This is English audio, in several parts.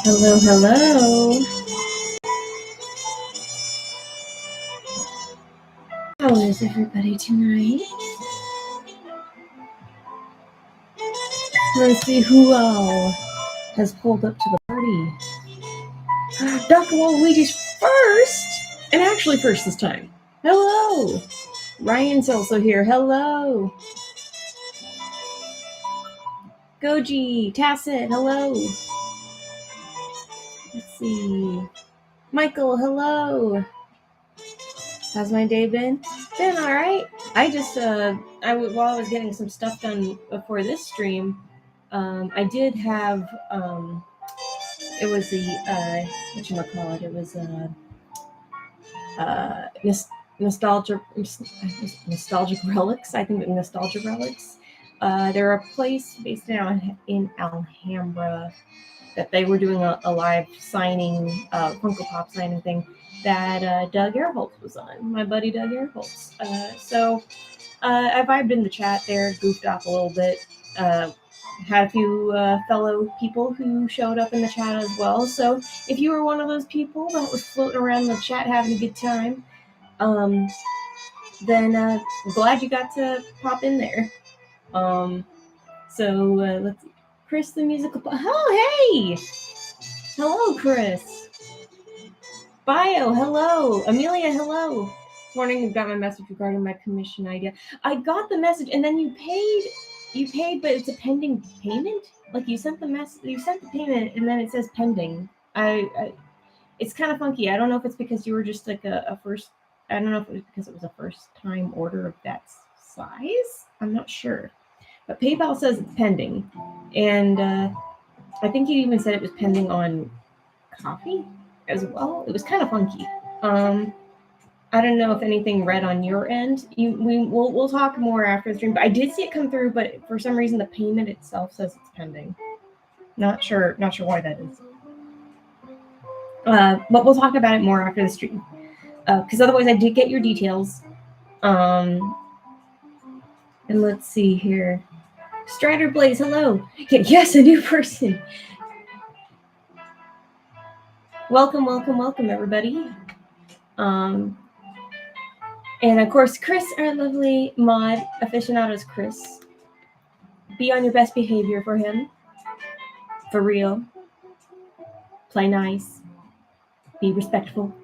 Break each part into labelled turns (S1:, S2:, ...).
S1: Hello, hello. How is everybody tonight? Let's see who all has pulled up to the party. Dr. Waluigi's first, and actually first this time. Hello. Ryan's also here. Hello. Goji, Tacit, hello. Let's see. Michael, hello. How's my day been? Been all right. I just while I was getting some stuff done before this stream, I did have it was the whatchamacallit, it was nostalgic relics. I think nostalgia relics. They're a place based in Alhambra that they were doing a live signing, Funko Pop signing thing that Doug Airholtz was on. My buddy Doug Airholtz. So I vibed in the chat there, goofed off a little bit. Had a few fellow people who showed up in the chat as well. So if you were one of those people that was floating around the chat having a good time, then glad you got to pop in there. So let's see. Chris the musical. Oh, hey! Hello, Chris. Bio, hello. Amelia, hello. This morning you got my message regarding my commission idea. I got the message, and then you paid, but it's a pending payment. Like you sent the payment, and then it says pending. It's kind of funky. I don't know if it's because you were just like a first. I don't know if it was because it was a first time order of that size. I'm not sure, but PayPal says it's pending, and I think you even said it was pending on coffee as well. It was kind of funky. I don't know if anything read on your end. We'll talk more after the stream. But I did see it come through, but for some reason the payment itself says it's pending. Not sure why that is. But we'll talk about it more after the stream. Because otherwise I did get your details. And let's see here. Strider Blaze, hello. Yes, a new person. Welcome, everybody. And of course, Chris, our lovely mod aficionados, Chris. Be on your best behavior for him. For real. Play nice. Be respectful.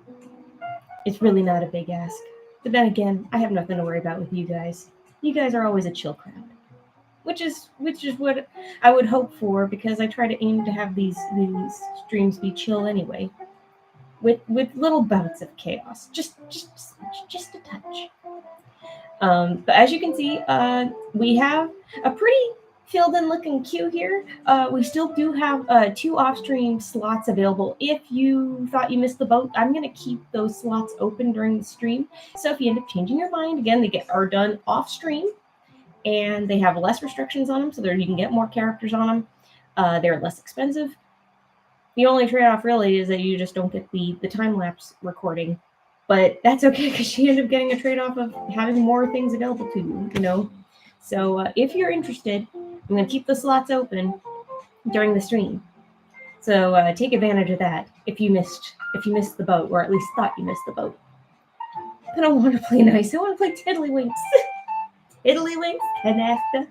S1: It's really not a big ask. But then again, I have nothing to worry about with you guys. You guys are always a chill crowd. Which is what I would hope for, because I try to aim to have these streams be chill anyway. With little bouts of chaos. Just a touch. But as you can see, we have a pretty filled-in looking queue here. We still do have 2 off-stream slots available. If you thought you missed the boat, I'm going to keep those slots open during the stream. So if you end up changing your mind, again, they are done off-stream, and they have less restrictions on them, so you can get more characters on them. They're less expensive. The only trade-off really is that you just don't get the time-lapse recording. But that's okay, because you end up getting a trade-off of having more things available to you, you know? So if you're interested, I'm going to keep the slots open during the stream. So take advantage of that if you missed the boat, or at least thought you missed the boat. I don't want to play nice. I want to play Tiddlywinks. Tiddlywinks, canasta.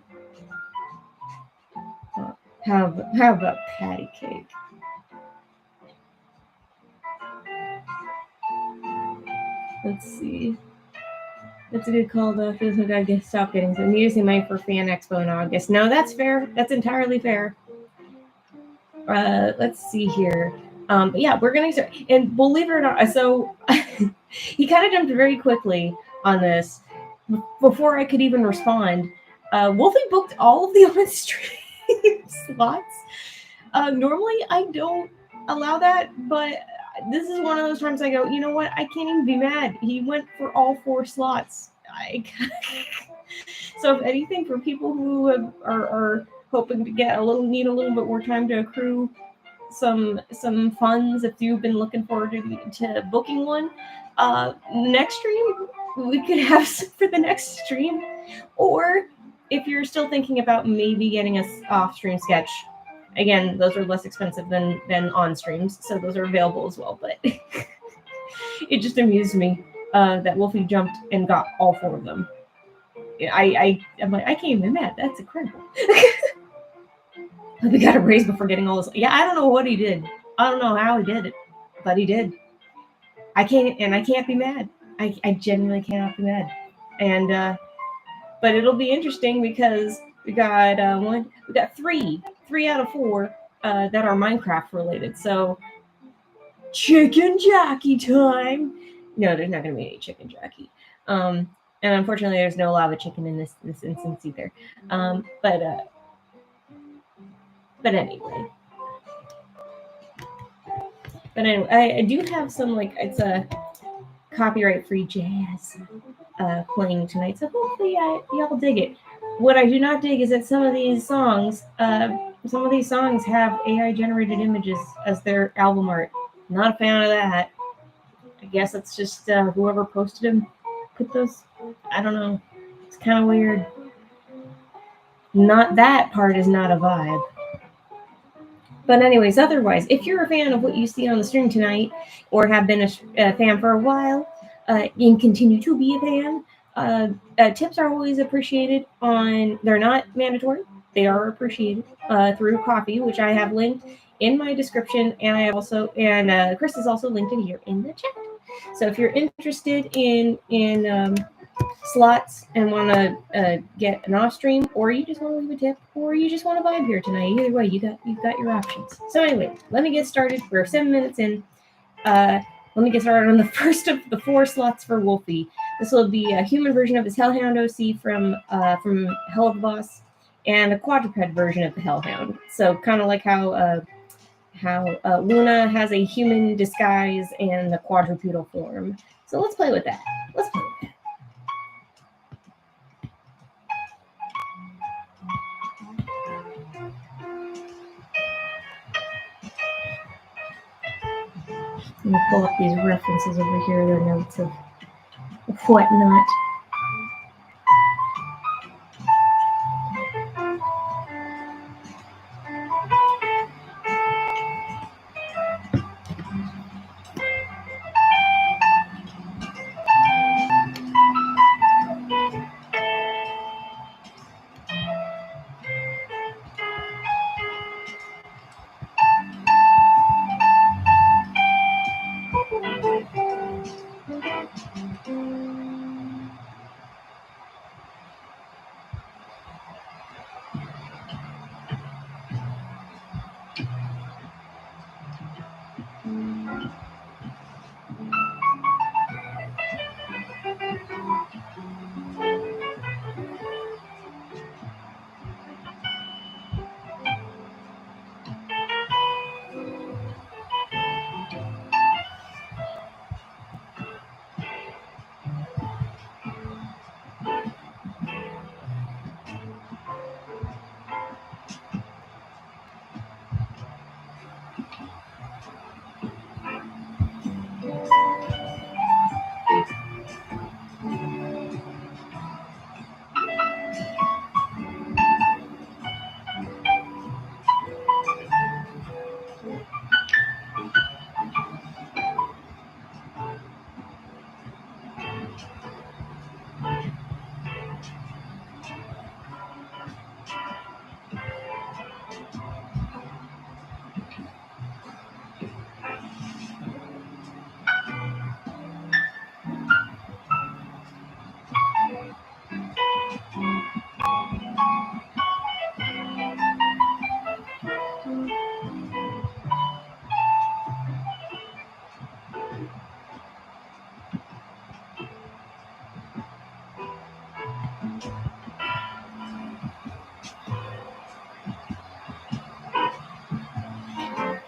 S1: How about patty cake? Let's see. That's a good call, though. Feels like I guess stop getting some. Need to see money for Fan Expo in August. No, that's fair. That's entirely fair. Let's see here. But yeah, we're gonna start. And believe it or not, so he kind of jumped very quickly on this before I could even respond. Wolfie booked all of the on-stream slots. Normally, I don't allow that, but this is one of those times I go, you know what? I can't even be mad. He went for all 4 slots. So if anything, for people who are hoping to need a little bit more time to accrue some funds, if you've been looking forward to booking one, next stream we could have some for the next stream. Or if you're still thinking about maybe getting a off-stream sketch, Again, those are less expensive than on streams, so those are available as well. But it just amused me that Wolfie jumped and got all 4 of them. I'm like, I can't even mad. That's incredible. We got a raise before getting all this. Yeah, I don't know what he did. I don't know how he did it, but he did. I can't be mad. I genuinely cannot be mad. And but it'll be interesting because we got three out of 4 that are Minecraft related. So chicken jockey time. No, there's not going to be any chicken jockey. And unfortunately, there's no lava chicken in this instance either. But anyway. But anyway, I do have some, like, it's a copyright-free jazz playing tonight, so hopefully y'all dig it. What I do not dig is that some of these songs have AI-generated images as their album art. Not a fan of that. I guess it's just whoever posted them put those. I don't know. It's kind of weird. Not that part is not a vibe. But anyways, otherwise, if you're a fan of what you see on the stream tonight, or have been a fan for a while, and continue to be a fan, tips are always appreciated. They're not mandatory. They are appreciated through Ko-fi, which I have linked in my description, and Chris is also linked in here in the chat. So if you're interested in slots and want to get an off stream, or you just want to leave a tip, or you just want to vibe here tonight, either way, you've got your options. So anyway, let me get started. We're 7 minutes in. Let me get started on the first of the 4 slots for Wolfie. This will be a human version of his Hellhound OC from Hell of a Boss, and a quadruped version of the Hellhound. So kind of like how Luna has a human disguise and a quadrupedal form. So let's play with that. Let me pull up these references over here, the notes of whatnot.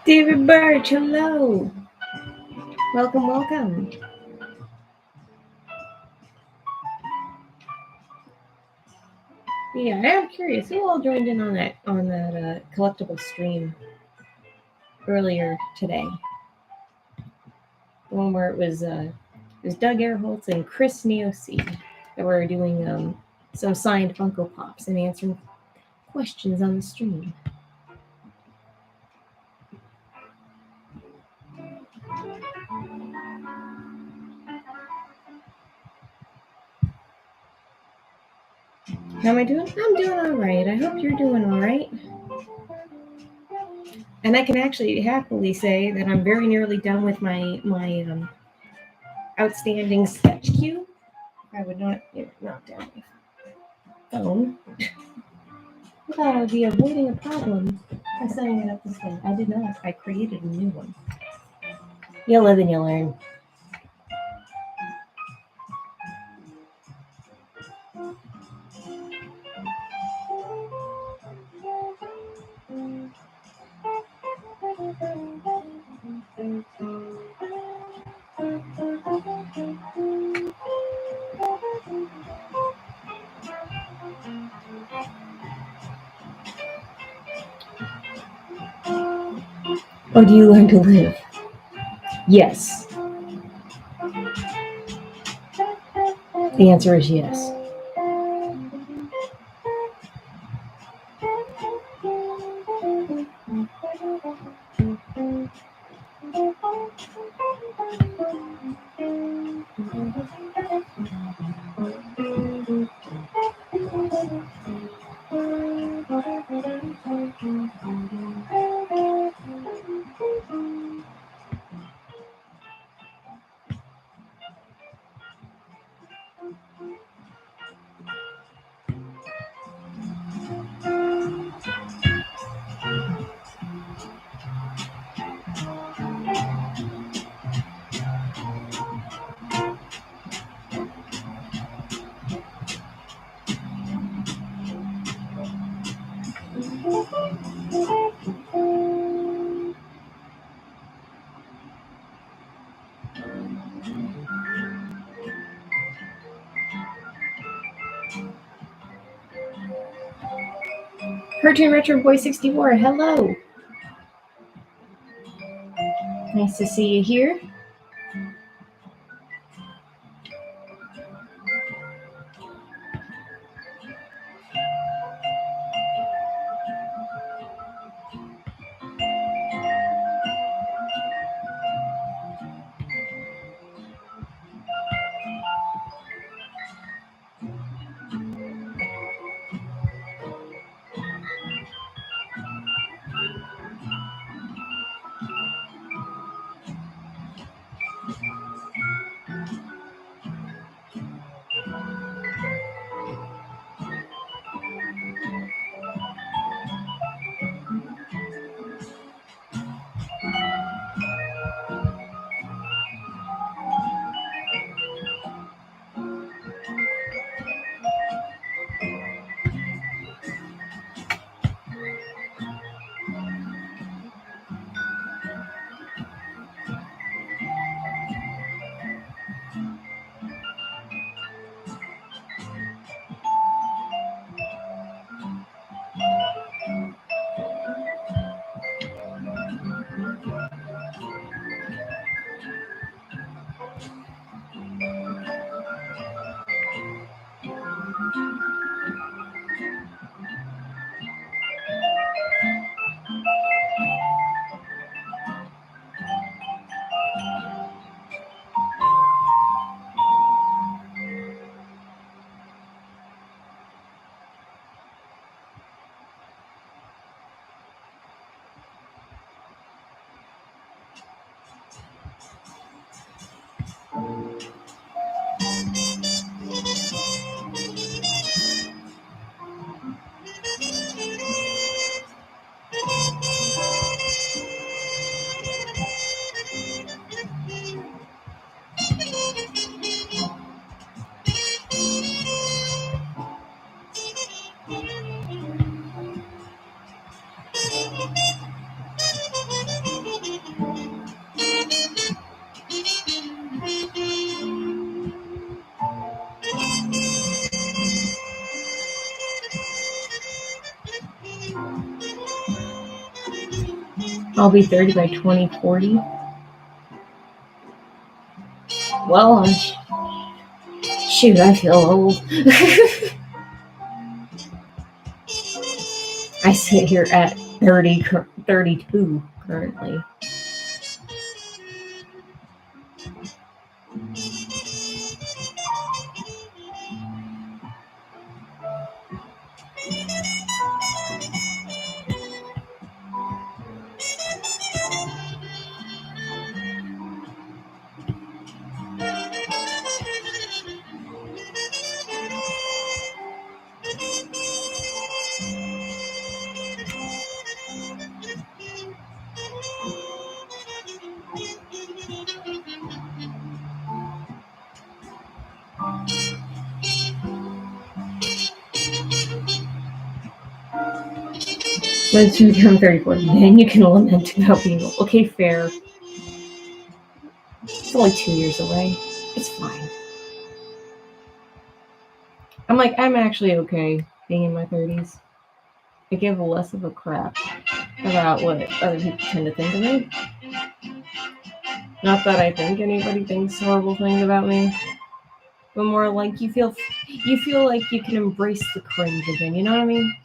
S1: David Birch, hello. Welcome. Yeah, I am curious who all joined in on that collectible stream earlier today. The one where it was Doug Airholtz and Chris Neoc that were doing some signed Funko Pops and answering questions on the stream. How am I doing? I'm doing all right. I hope you're doing all right. And I can actually happily say that I'm very nearly done with my outstanding sketch cue. I would not knock down my phone. I thought I would be avoiding a problem by setting it up this way. I did not. I created a new one. You live and you learn. Or do you learn to live? Yes. The answer is yes. Cartoon Retro Boy 64, hello. Nice to see you here. I'll be 30 by 2040. Well, shoot, I feel old. I sit here at 32 currently. Once you become 34, then you can lament about being old. Okay, fair. It's only 2 years away. It's fine. I'm actually okay being in my 30s. I give less of a crap about what other people tend to think of me. Not that I think anybody thinks horrible things about me, but more like you feel like you can embrace the cringe again. You know what I mean?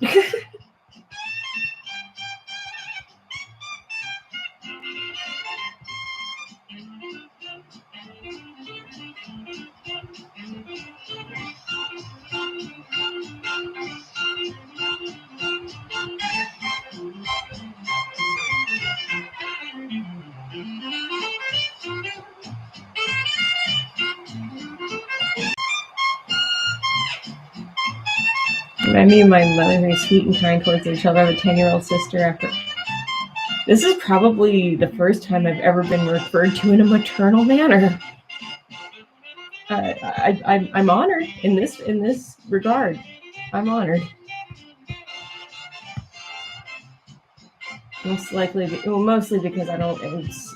S1: Me and my mother very sweet and kind towards each other. I have a 10-year-old sister. After this is probably the first time I've ever been referred to in a maternal manner. I'm honored in this regard. I'm honored. Mostly because I don't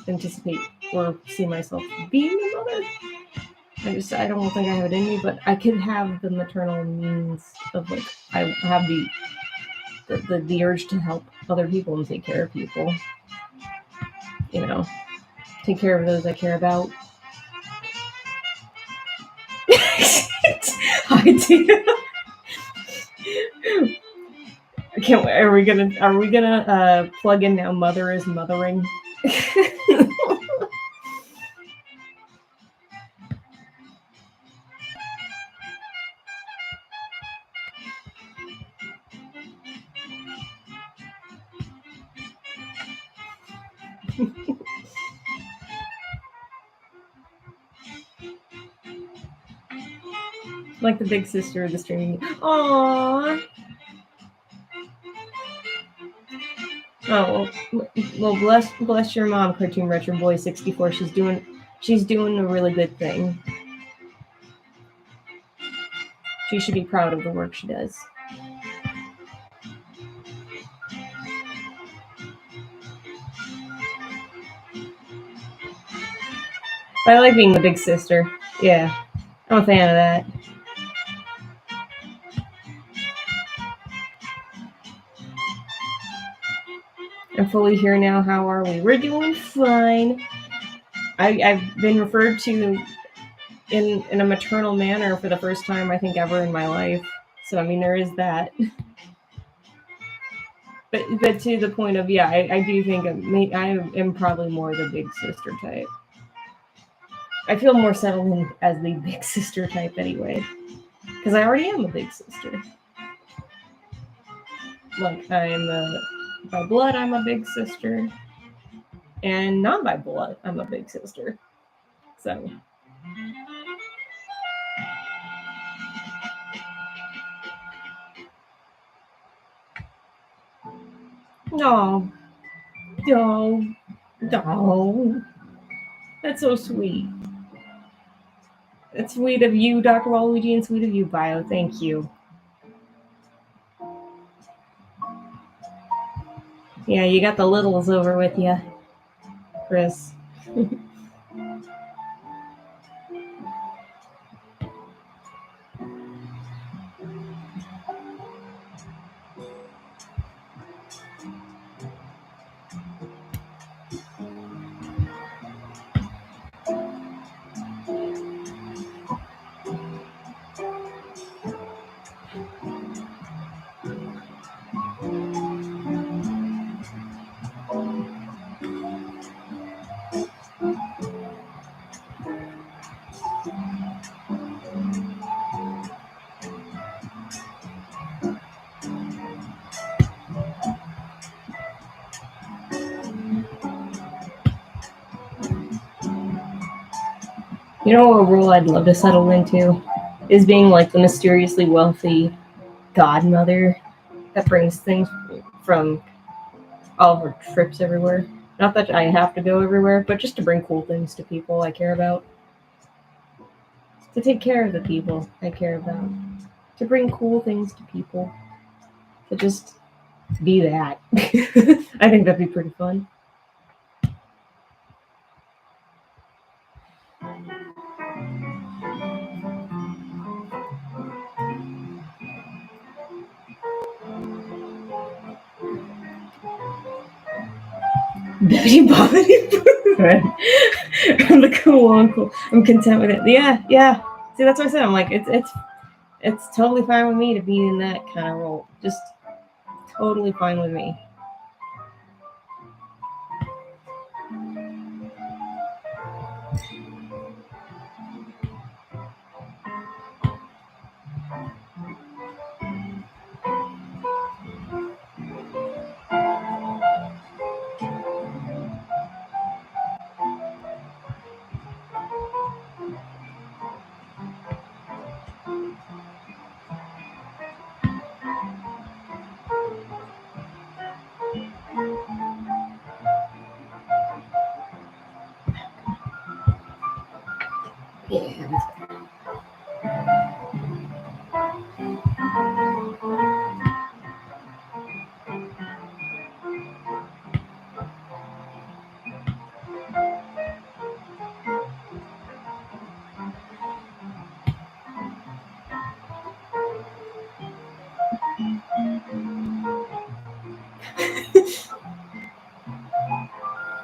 S1: anticipate or see myself being a mother. I don't think I have it in me, but I could have the maternal means of like I have the urge to help other people and take care of people. You know, take care of those I care about. I do. Are we gonna plug in now? Mother is mothering. Like the big sister of the streaming. Aww. Oh well, bless your mom, Cartoon Retro Boy 64. She's doing a really good thing. She should be proud of the work she does. I like being the big sister. Yeah, I'm a fan of that. I'm fully here now. How are we? We're doing fine. I've been referred to in a maternal manner for the first time I think ever in my life. So I mean there is that. But to the point of I do think I am probably more the big sister type. I feel more settled in as the big sister type anyway, because I already am a big sister. Like by blood I'm a big sister, and not by blood I'm a big sister. So. No, no. That's so sweet. It's sweet of you, Dr. Waluigi, and sweet of you, Bio. Thank you. Yeah, you got the littles over with you, Chris. You know what role I'd love to settle into? Is being like the mysteriously wealthy godmother that brings things from all of her trips everywhere. Not that I have to go everywhere, but just to bring cool things to people I care about. To take care of the people I care about. To bring cool things to people. To just Be that. I think that'd be pretty fun. Betty Bobbity Boo. I'm the cool uncle. I'm content with it. Yeah. See, that's what I said. I'm like, it's totally fine with me to be in that kind of role. Just totally fine with me. Yeah.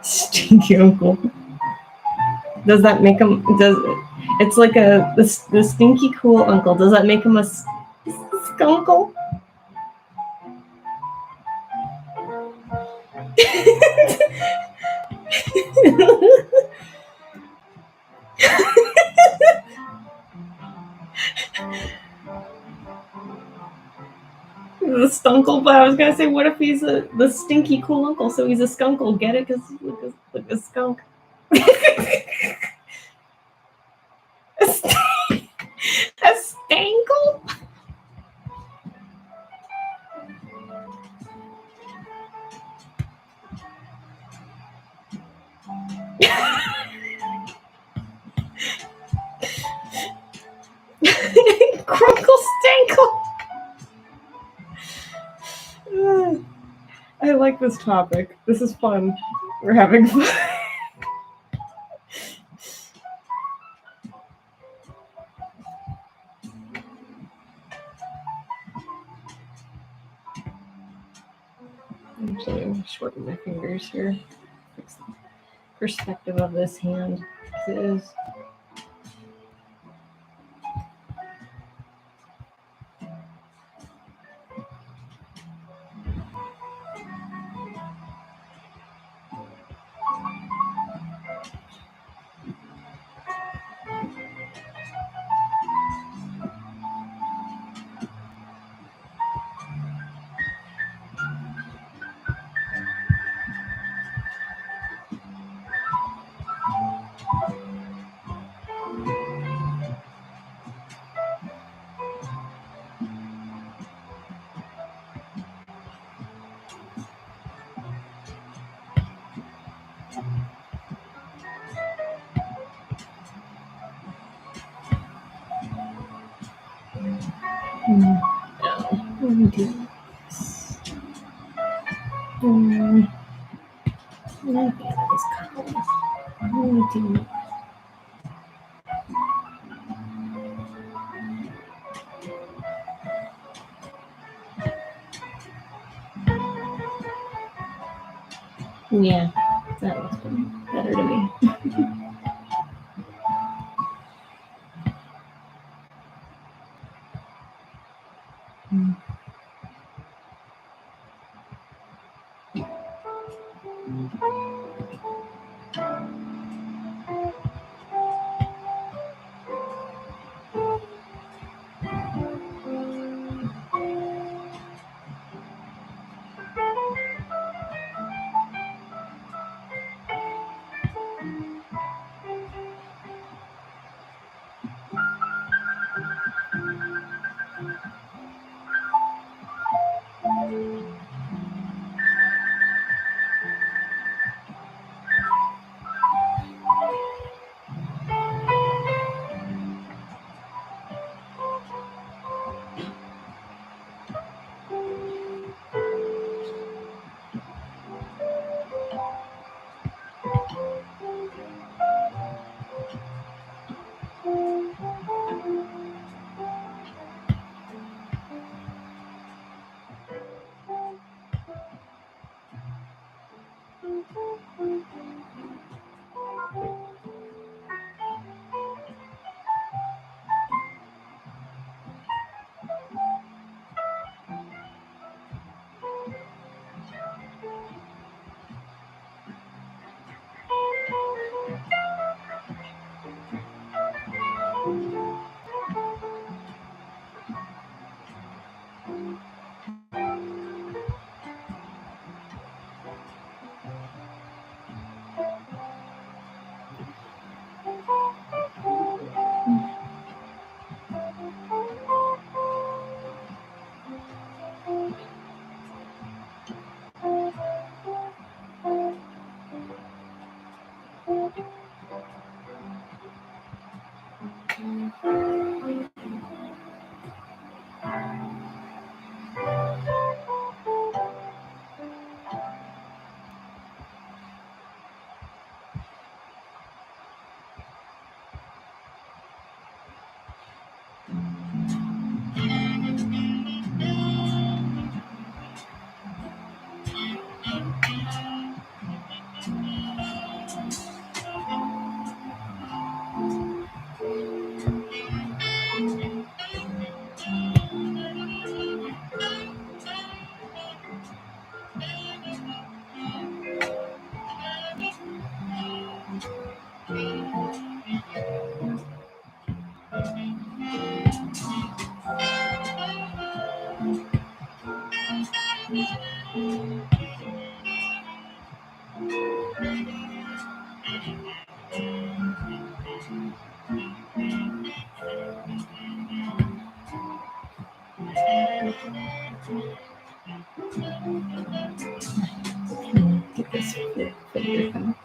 S1: Stinky uncle. Does that make him? It's like the stinky cool uncle? Does that make him a skunkle? The skunkle, but I was gonna say, what if he's the stinky cool uncle? So he's a skunkle. Get it? Because like a skunk. A stankle? Crunkle stankle. I like this topic. This is fun. We're having fun. Actually, I'm shorten my fingers here. Fix the perspective of this hand. It is. Let me do this. Let me do. Yeah, that looks better to me. Get this filter kind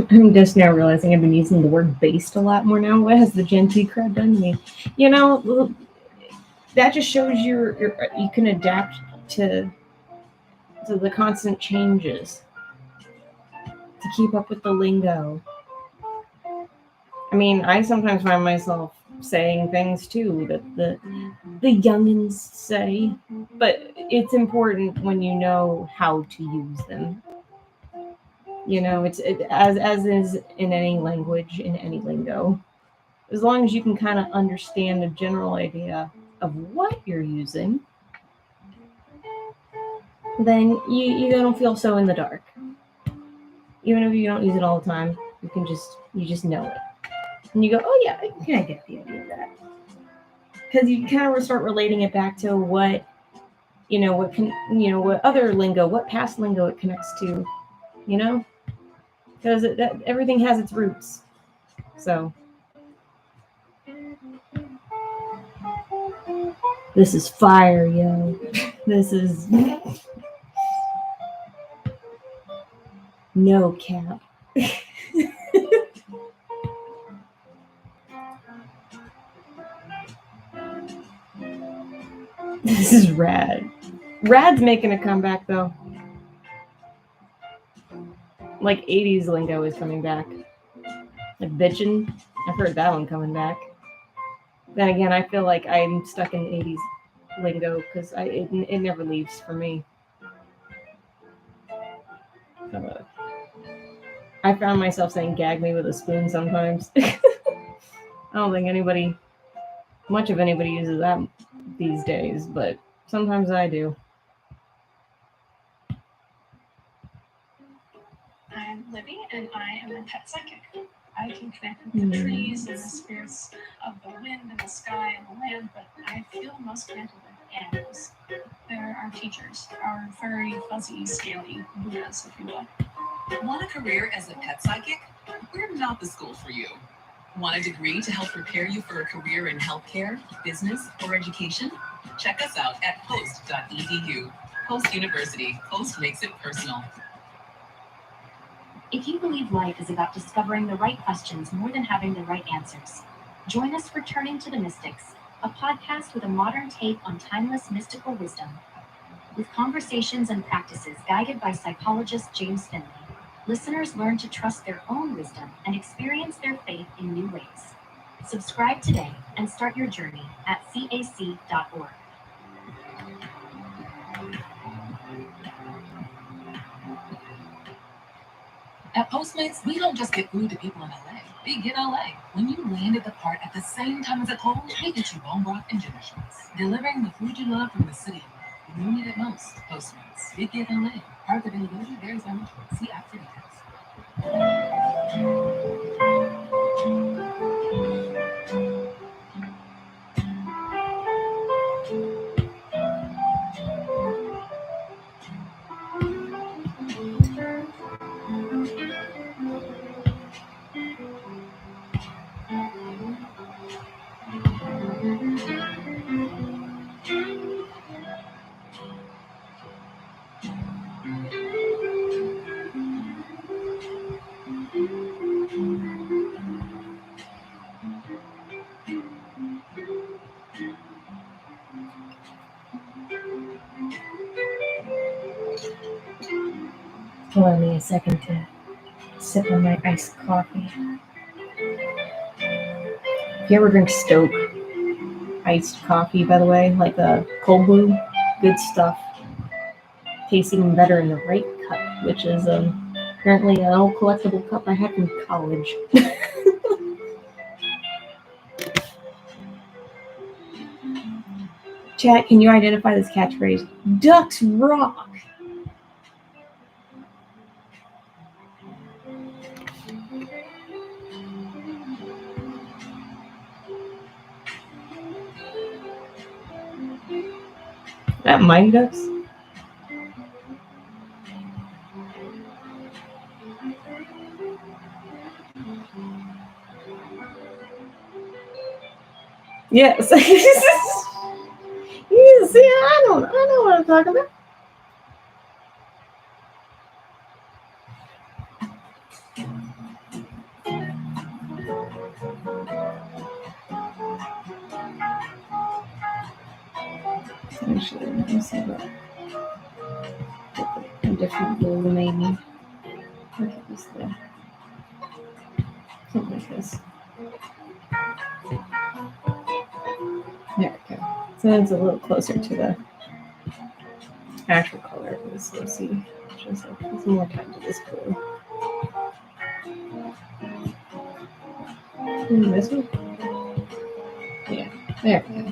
S1: I'm just now realizing I've been using the word based a lot more now. What has the Gen 2 crowd done to me? You know, that just shows you can adapt to the constant changes to keep up with the lingo. I mean, I sometimes find myself saying things too that the youngins say, but it's important when you know how to use them. You know, as is in any language, in any lingo. As long as you can kind of understand a general idea of what you're using, then you don't feel so in the dark. Even if you don't use it all the time, you just know it. And you go, oh yeah, I get the idea of that. Because you kind of start relating it back to what other lingo, what past lingo it connects to, because everything has its roots. So this is fire, yo. This is no cap. This is rad. Rad's making a comeback though. Like 80s lingo is coming back. Like bitchin', I've heard that one coming back. Then again, I feel like I'm stuck in 80s lingo because it never leaves for me. I found myself saying "gag me with a spoon" sometimes. I don't think much of anybody uses that these days, but sometimes I do.
S2: I'm Libby, and I am a pet psychic. I can connect with the trees and the spirits of the wind and the sky and the land, but I feel most connected with animals. They're our teachers, our furry, fuzzy, scaly Buddhas, if you will.
S3: Want a career as a pet psychic? We're not the school for you. Want a degree to help prepare you for a career in healthcare, business, or education? Check us out at post.edu. Post University. Post makes it personal.
S4: If you believe life is about discovering the right questions more than having the right answers, join us for Turning to the Mystics, a podcast with a modern take on timeless mystical wisdom. With conversations and practices guided by psychologist James Finley, listeners learn to trust their own wisdom and experience their faith in new ways. Subscribe today and start your journey at cac.org.
S3: At Postmates, we don't just get food to people in LA. We get LA. When you land at the park at the same time as it calls, we get you bone broth and ginger shots. Delivering the food you love from the city of LA. When you need it most, Postmates. We get LA. Part of availability varies by region. See app for details.
S1: Allow me a second to sip on my iced coffee. If you ever drink Stoke iced coffee, by the way, like a cold brew, good stuff. Tastes even better in the right cup, which is apparently an old collectible cup I had from college. Chat, can you identify this catchphrase? Ducks rock! That Mighty Ducks? Yes. Yes, yeah, I know what I'm talking about. Actually, let me see what a different blue maybe. Okay, this there. Something like this. There we go. So it's a little closer to the actual color of this. Let's see. Just like some more time to this blue. This one? Yeah, there we go.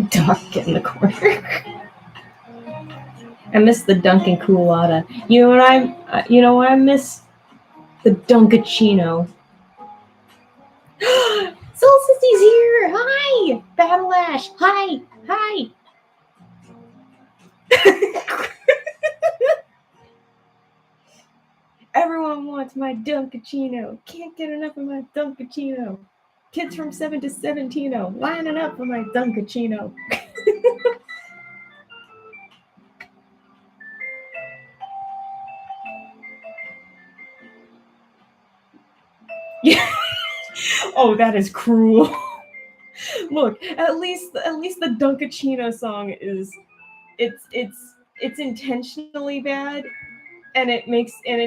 S1: Duck in the corner. I miss the Dunkin' Coolata. You know what I miss? The Dunkachino. Solstice's here! Hi! Battle Ash! Hi! Hi! Everyone wants my Dunkachino. Can't get enough of my Dunkachino. Kids from 7 to 17 lining up for my Dunkachino. Oh, that is cruel. Look, at least the Dunkachino song is it's intentionally bad, and it's and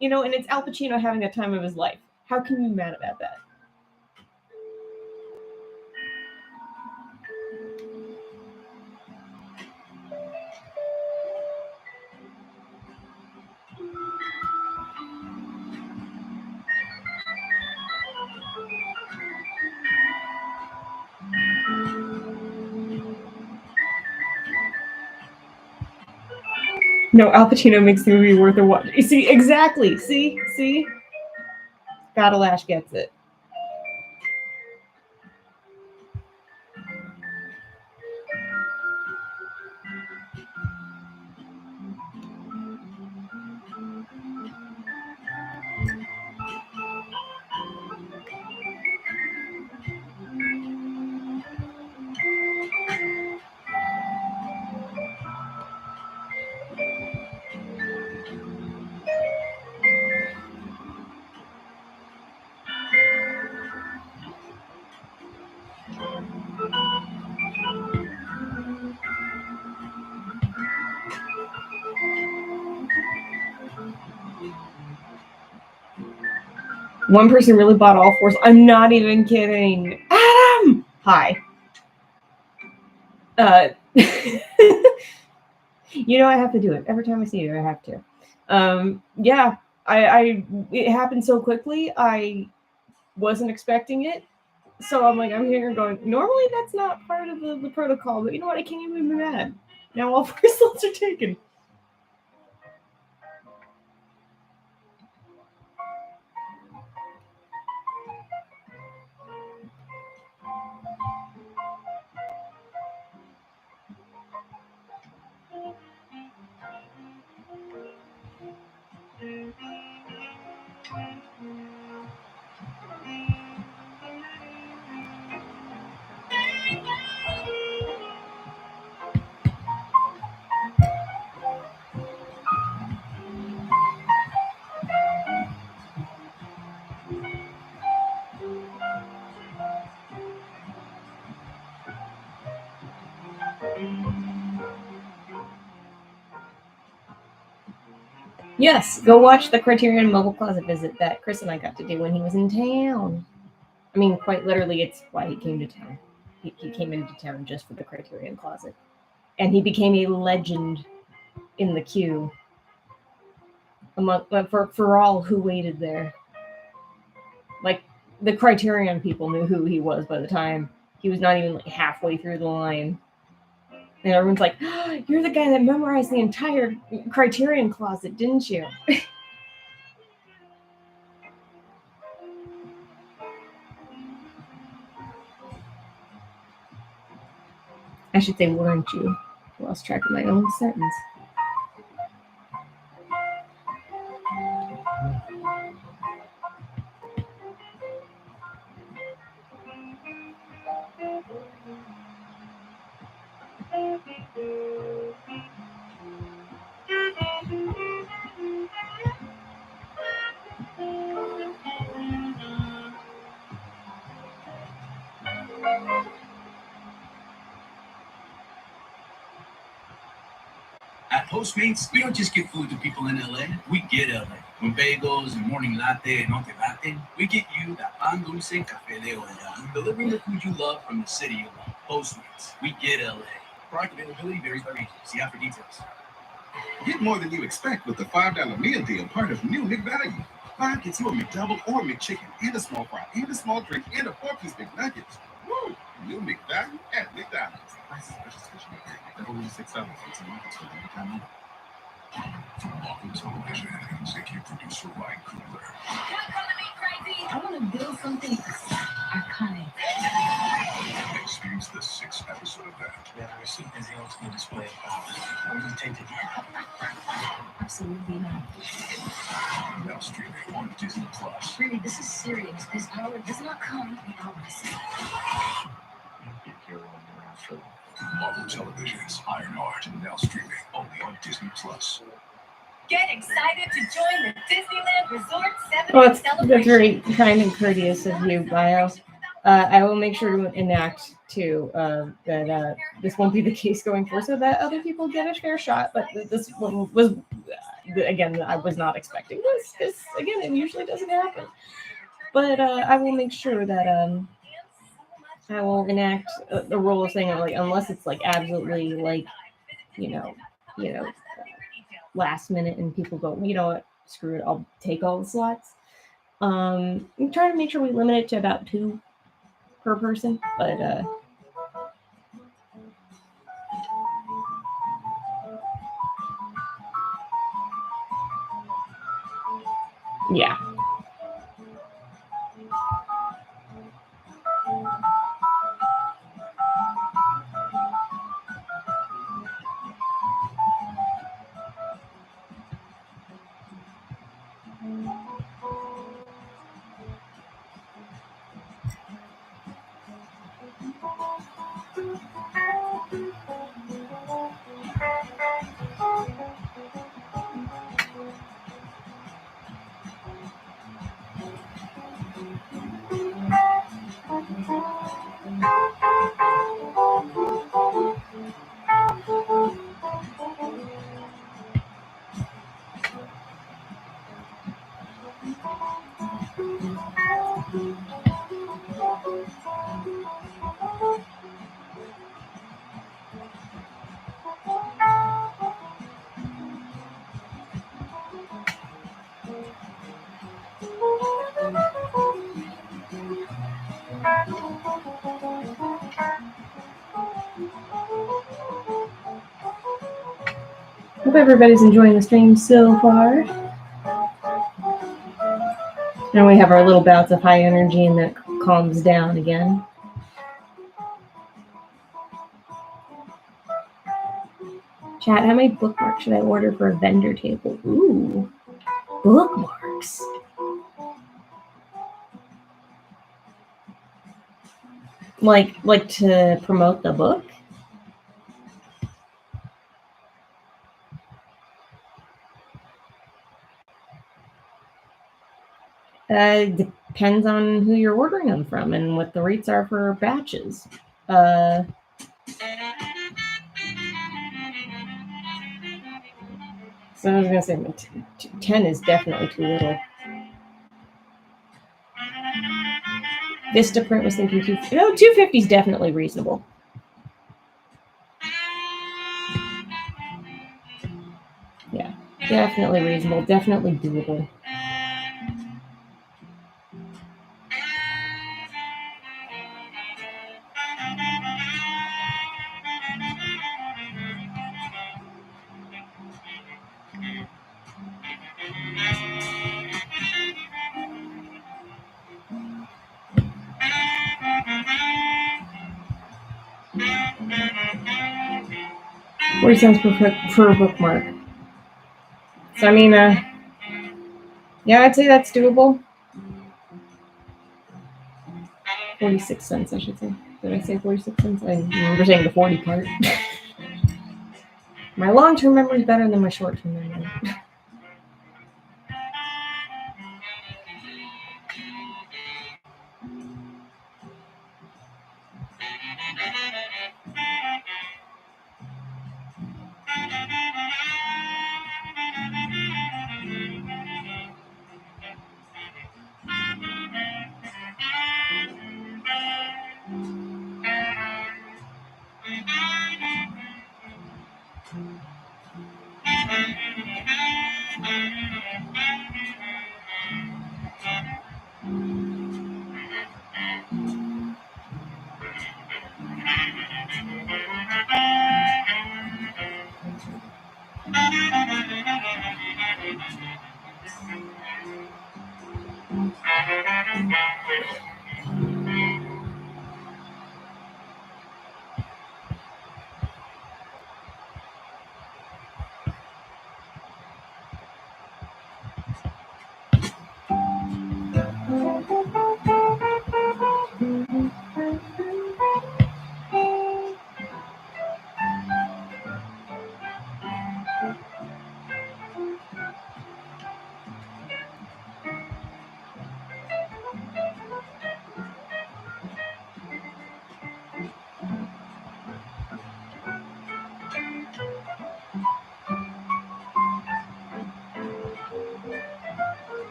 S1: it's Al Pacino having a time of his life. How can you be mad about that? No, Al Pacino makes the movie worth a watch. You see, exactly. See? Battle gets it. One person really bought all fours. I'm not even kidding. Adam! Hi. I have to do it. Every time I see you, I have to. Yeah. It happened so quickly, I wasn't expecting it. So I'm here going, normally that's not part of the protocol, but you know what? I can't even be mad. Now all 4 slots are taken. Yes, go watch the Criterion Mobile Closet visit that Chris and I got to do when he was in town. I mean, quite literally, it's why he came to town. He came into town just for the Criterion Closet. And he became a legend in the queue for all who waited there. Like, the Criterion people knew who he was by the time he was not even halfway through the line. And everyone's like, oh, you're the guy that memorized the entire Criterion Closet, didn't you? I should say, weren't you? I lost track of my own sentence.
S5: At Postmates, we don't just get food to people in LA, we get LA. With bagels and morning latte and onte latte, we get you that pan dulce café de olla. Delivering the food you love from the city you love. Postmates, we get LA. Product availability varies by region. See app for details.
S6: Get more than you expect with the $5 meal deal, part of New McValue. 5 gets you a McDouble or McChicken and a small fry and a small drink and a 4-piece McNuggets. Woo! New McValue at McDonald's. Prices special special McValue. Only $6. It's a market for every time you.
S7: From Marvel Television, executive producer Ryan Coogler.
S3: I want to build something iconic.
S7: Experience the 6-episode event.
S5: Yeah, I see as the ultimate display of power. I wasn't tainted yet.
S3: Absolutely not.
S7: Now streaming on Disney Plus.
S3: Really, this is serious. This power does not come without risk.
S5: Get your own around film.
S7: Marvel Television's Ironheart, now streaming only on Disney Plus.
S8: Get excited to join the Disneyland Resort 7
S1: Well, that's
S8: celebration.
S1: very kind and courteous of you, Bio. I will make sure to enact too that this won't be the case going forward, so that other people get a fair shot. But this one was, again, I was not expecting this. This again, it usually doesn't happen. But I will make sure that I will enact the rule of saying like unless it's like absolutely like you know last minute and people go, you know what, screw it, I'll take all the slots. I'm trying to make sure we limit it to about 2 per person, but yeah. Hope everybody's enjoying the stream so far. And we have our little bouts of high energy and that calms down again. Chat, how many bookmarks should I order for a vendor table? Ooh, bookmarks. Like to promote the book? Depends on who you're ordering them from and what the rates are for batches. So I was gonna say 10 is definitely too little. Vistaprint was thinking 250 is definitely reasonable. Yeah, definitely reasonable, definitely doable. $0.40 per bookmark. So I mean, yeah, I'd say that's doable. 46 cents, I should say. Did I say 46 cents? I remember saying the 40 part. My long-term memory is better than my short-term memory.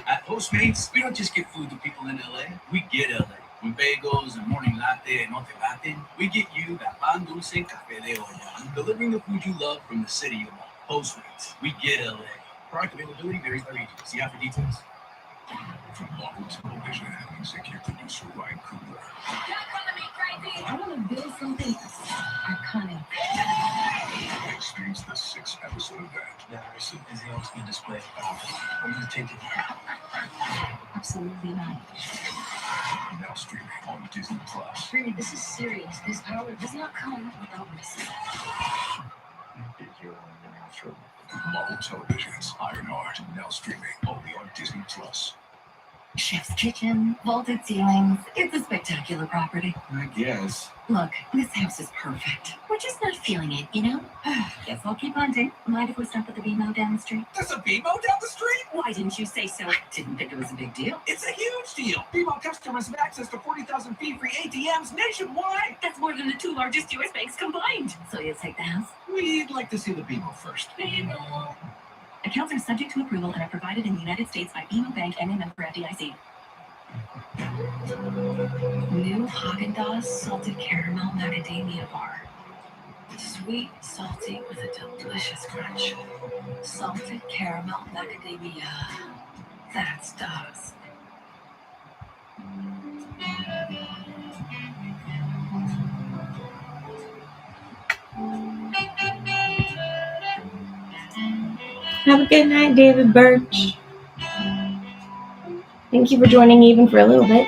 S5: At Postmates, we don't just give food to people in LA, we get LA. When bagels and morning latte and note latte, we get you that pan dulce café de olla, delivering the food you love from the city you love. Postmates, we get LA. Product availability varies by region. See out for details.
S7: From Marvel Television, executive producer Ryan Coogler.
S3: I want to build something iconic.
S7: Experience the 6-episode event.
S5: Yeah, I see the ultimate display. I'm gonna take it.
S3: Absolutely not.
S7: Now streaming on Disney Plus.
S3: Really, this is serious. This power does not come without risk.
S7: Marvel Television's Ironheart, now streaming only on Disney Plus.
S8: Chef's kitchen, vaulted ceilings. It's a spectacular property.
S6: I guess.
S8: Look, this house is perfect. We're just not feeling it, you know? Guess I'll keep hunting. Mind if we stop at the BMO down the street?
S5: There's a BMO down the street?
S8: Why didn't you say so? I didn't think it was a big deal.
S5: It's a huge deal. BMO customers have access to 40,000 fee-free ATMs nationwide.
S8: That's more than the 2 largest U.S. banks combined. So you'll take the house?
S5: We'd like to see the BMO first.
S8: BMO. Accounts are subject to approval and are provided in the United States by BMO Bank and a member FDIC. New Haagen-Dazs salted caramel macadamia bar. Sweet, salty with a delicious crunch. Salted caramel macadamia. That's Dazs.
S1: Have a good night, David Birch. Thank you for joining even for a little bit.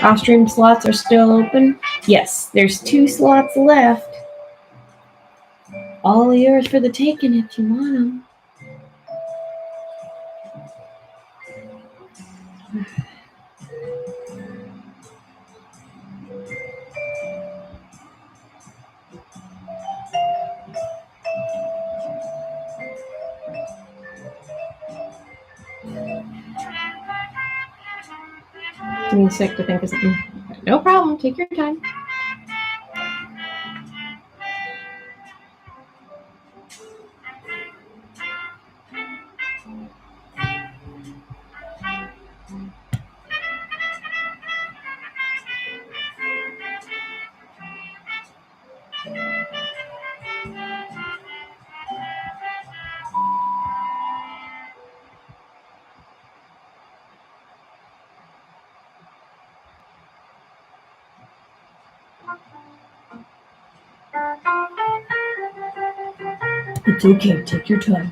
S1: Off-stream slots are still open. Yes, there's 2 slots left. All yours for the taking if you want them. Give me a sec to think of something. No problem. Take your time. It's okay. Take your time.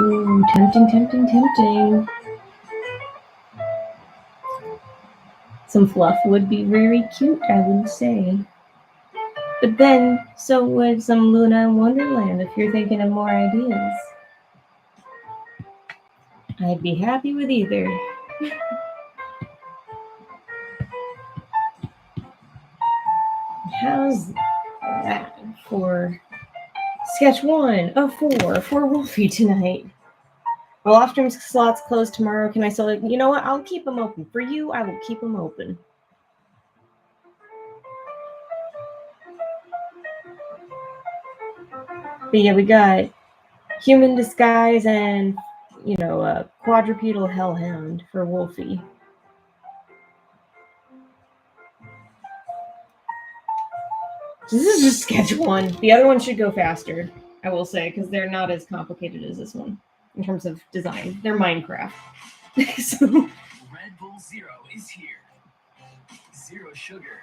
S1: Ooh, tempting. Some fluff would be very cute, I would say. But then, so would some Luna and Wonderland if you're thinking of more ideas. I'd be happy with either. How's that for sketch 1 of 4 for Wolfie tonight? Well, off-stream slots close tomorrow. Can I still? You know what? I'll keep them open. For you, I will keep them open. But yeah, we got Human Disguise and, a quadrupedal hellhound for Wolfie. This is just sketch 1. The other one should go faster, I will say, because they're not as complicated as this one in terms of design. They're Minecraft. So.
S5: Red Bull Zero is here. zero sugar.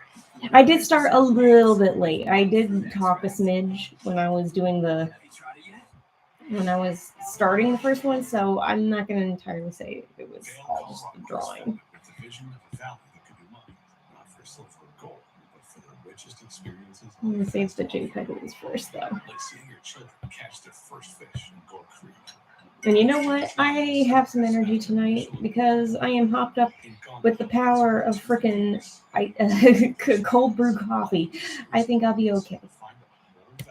S1: I did start a little bit late. I did talk a smidge when I was doing
S5: Have you tried it yet?
S1: when I was starting the first one, so I'm not going to entirely say it was
S7: Vail,
S1: all just the
S7: Colorado is
S1: drawing.
S7: founded with the vision of a valley that could be mined, not for silver or gold, but for the richest experiences.
S1: I'm going to save the JPEG of this first, though.
S7: Like seeing your children catch their first fish in Gore Creek.
S1: And you know what? I have some energy tonight because I am hopped up with the power of frickin' cold brew coffee. I think I'll be okay.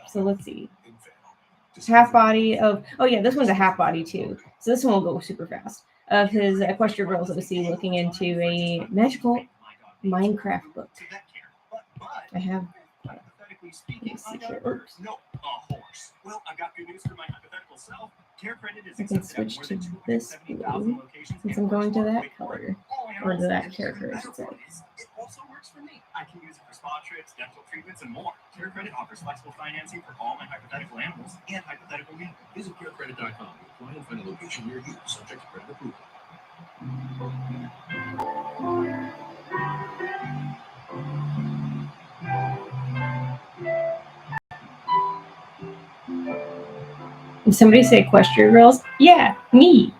S1: So let's see. Half body of, oh yeah, this one's a half body too. So this one will go super fast. Of his Equestria Girls OC looking into a magical Minecraft book. I have,
S5: Hypothetically
S1: let
S5: speaking,
S1: me see
S5: I got
S1: here.
S5: a bird.
S1: Oops.
S5: No, a horse. Well, I got good news for my hypothetical self. Care Credit is
S1: I can
S5: accepted at
S1: switch
S5: more
S1: to
S5: than
S1: this
S5: 270,000
S1: blue
S5: locations
S1: since
S5: and
S1: I'm going
S5: works
S1: to
S5: for
S1: that
S5: quick
S1: color.
S5: work. All
S1: Or
S5: animals
S1: to that
S5: and
S1: character, I
S5: the
S1: should
S5: better
S1: say.
S5: part is, it also works for me. I can use it for spa trips, dental treatments, and more. Care Credit offers flexible financing for all my hypothetical animals and hypothetical me.
S6: Visit carecredit.com to apply and find a location near you, subject to credit approval.
S1: Did somebody say Equestria Girls? Yeah, me.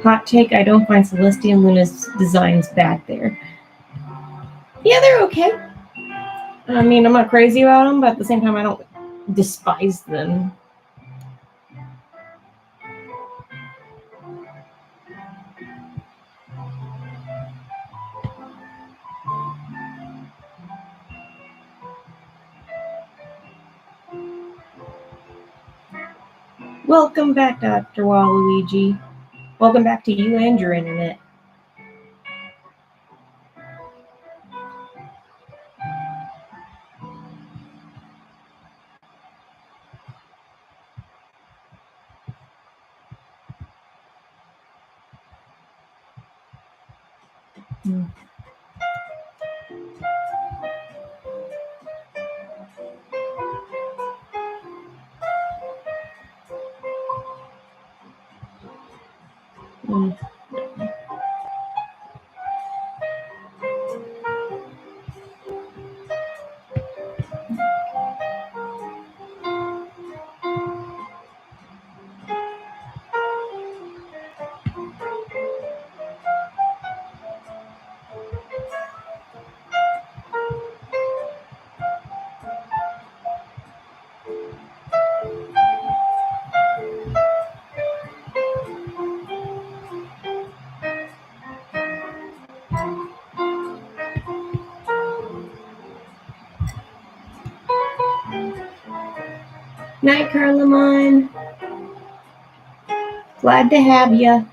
S1: Hot take, I don't find Celestia and Luna's designs bad there. Yeah, they're okay. I mean, I'm not crazy about them, but at the same time, I don't despise them. Welcome back, Dr. Waluigi. Welcome back to you and your internet. Mm. Night, Carlamon. Glad to have ya.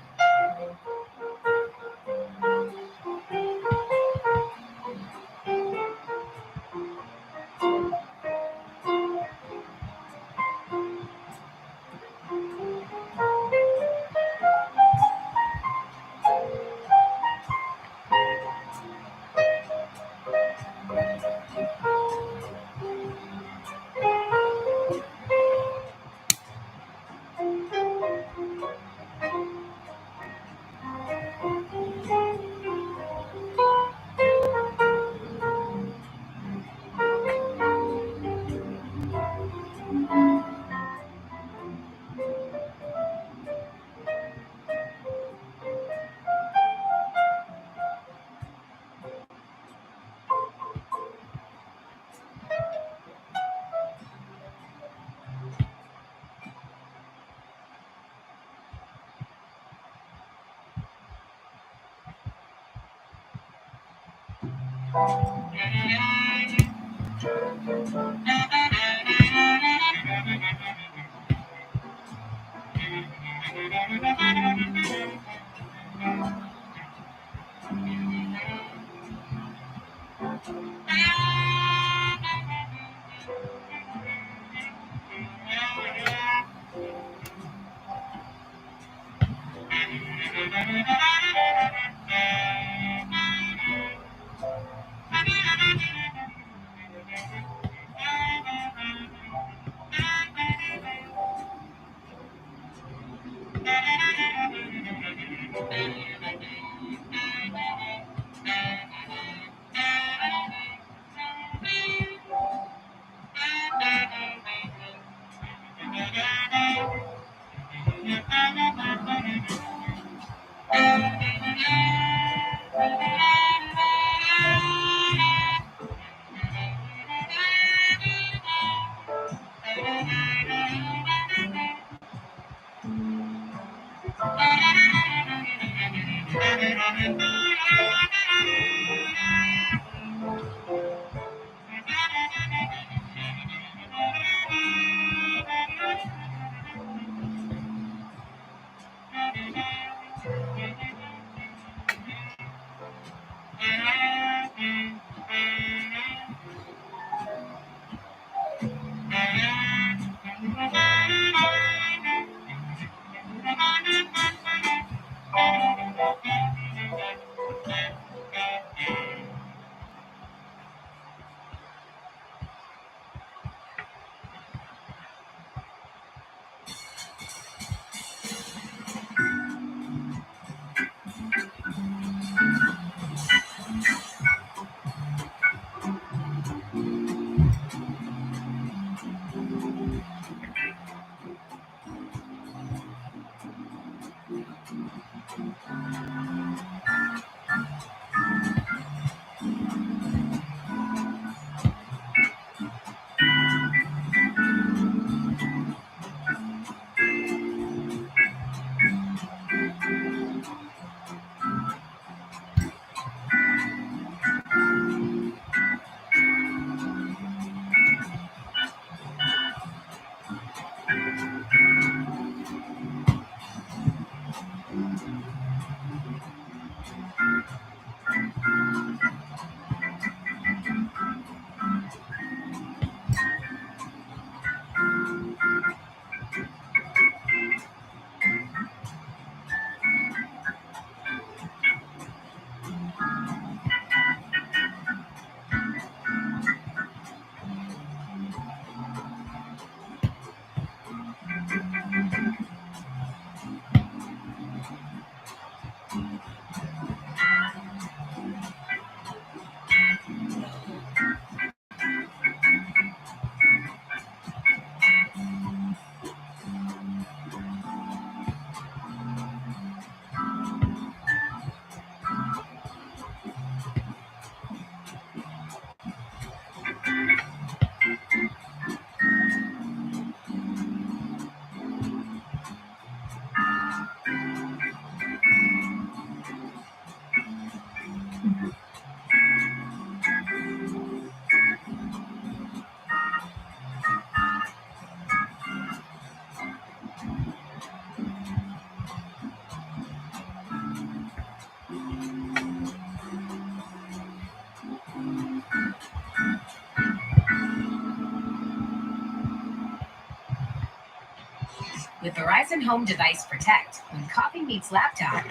S8: With Verizon Home Device Protect, when coffee meets laptop,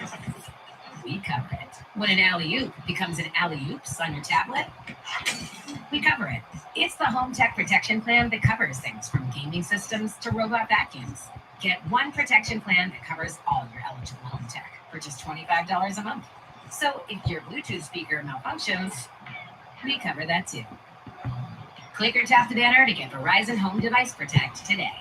S8: we cover it. When an alley-oop becomes an alley-oops on your tablet, we cover it. It's the Home Tech Protection Plan that covers things from gaming systems to robot vacuums. Get one protection plan that covers all your eligible home tech for just $25 a month. So if your Bluetooth speaker malfunctions, we cover that too. Click or tap the banner to get Verizon Home Device Protect today.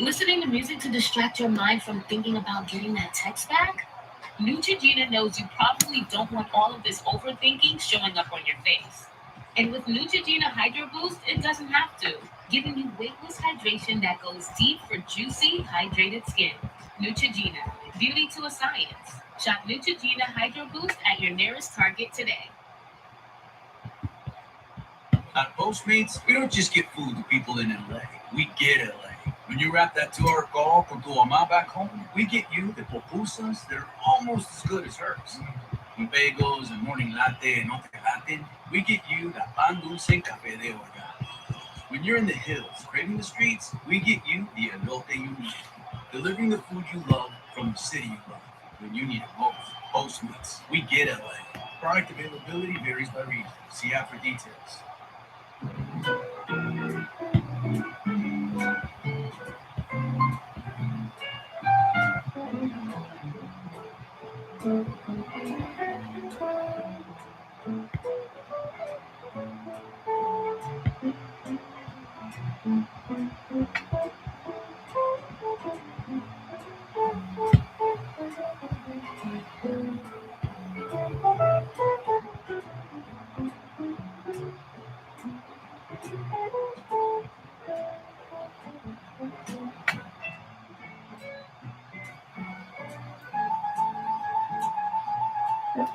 S9: Listening to music to distract your mind from thinking about getting that text back? Neutrogena knows you probably don't want all of this overthinking showing up on your face. And with Neutrogena Hydro Boost, it doesn't have to, giving you weightless hydration that goes deep for juicy, hydrated skin. Neutrogena, beauty to a science. Shop Neutrogena Hydro Boost at your nearest Target today.
S5: At Postmates, we don't just get food to people in LA, we get LA. When you wrap that 2-hour call con tu mamá back home, we get you the pupusas that are almost as good as hers. When bagels and morning latte and no te laten, we get you the pan dulce café de olla. When you're in the hills craving the streets, we get you the elote you need. Delivering the food you love from the city you love. When you need it most, Postmates, we get LA. Product availability varies by region. See app for details.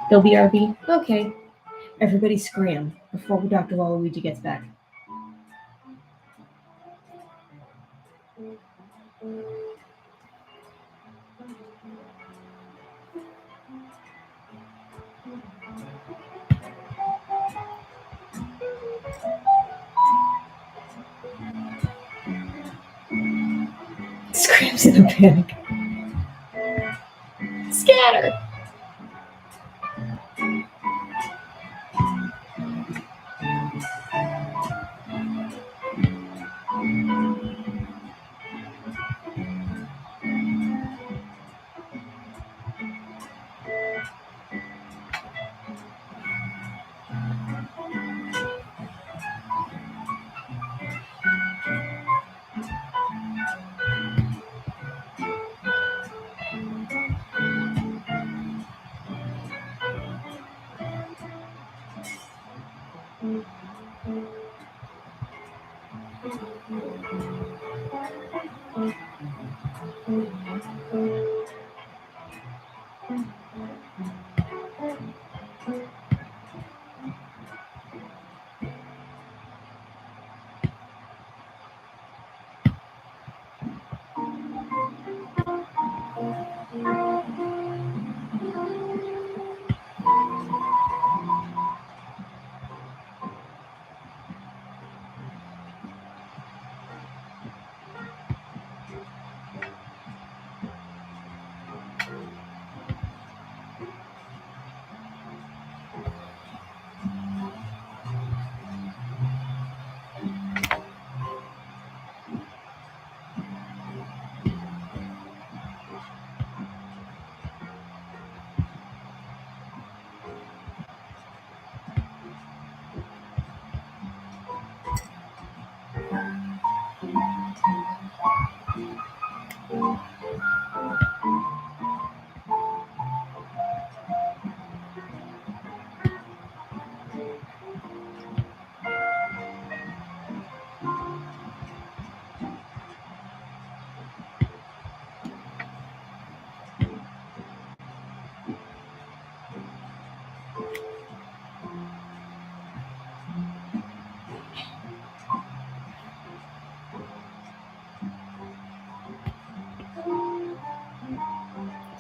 S1: They'll BRB. Okay. Everybody scram before Dr. Waluigi gets back. Screams in a panic. Scatter!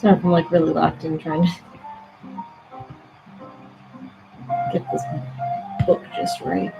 S1: So I'm like really locked in trying to get this book just right.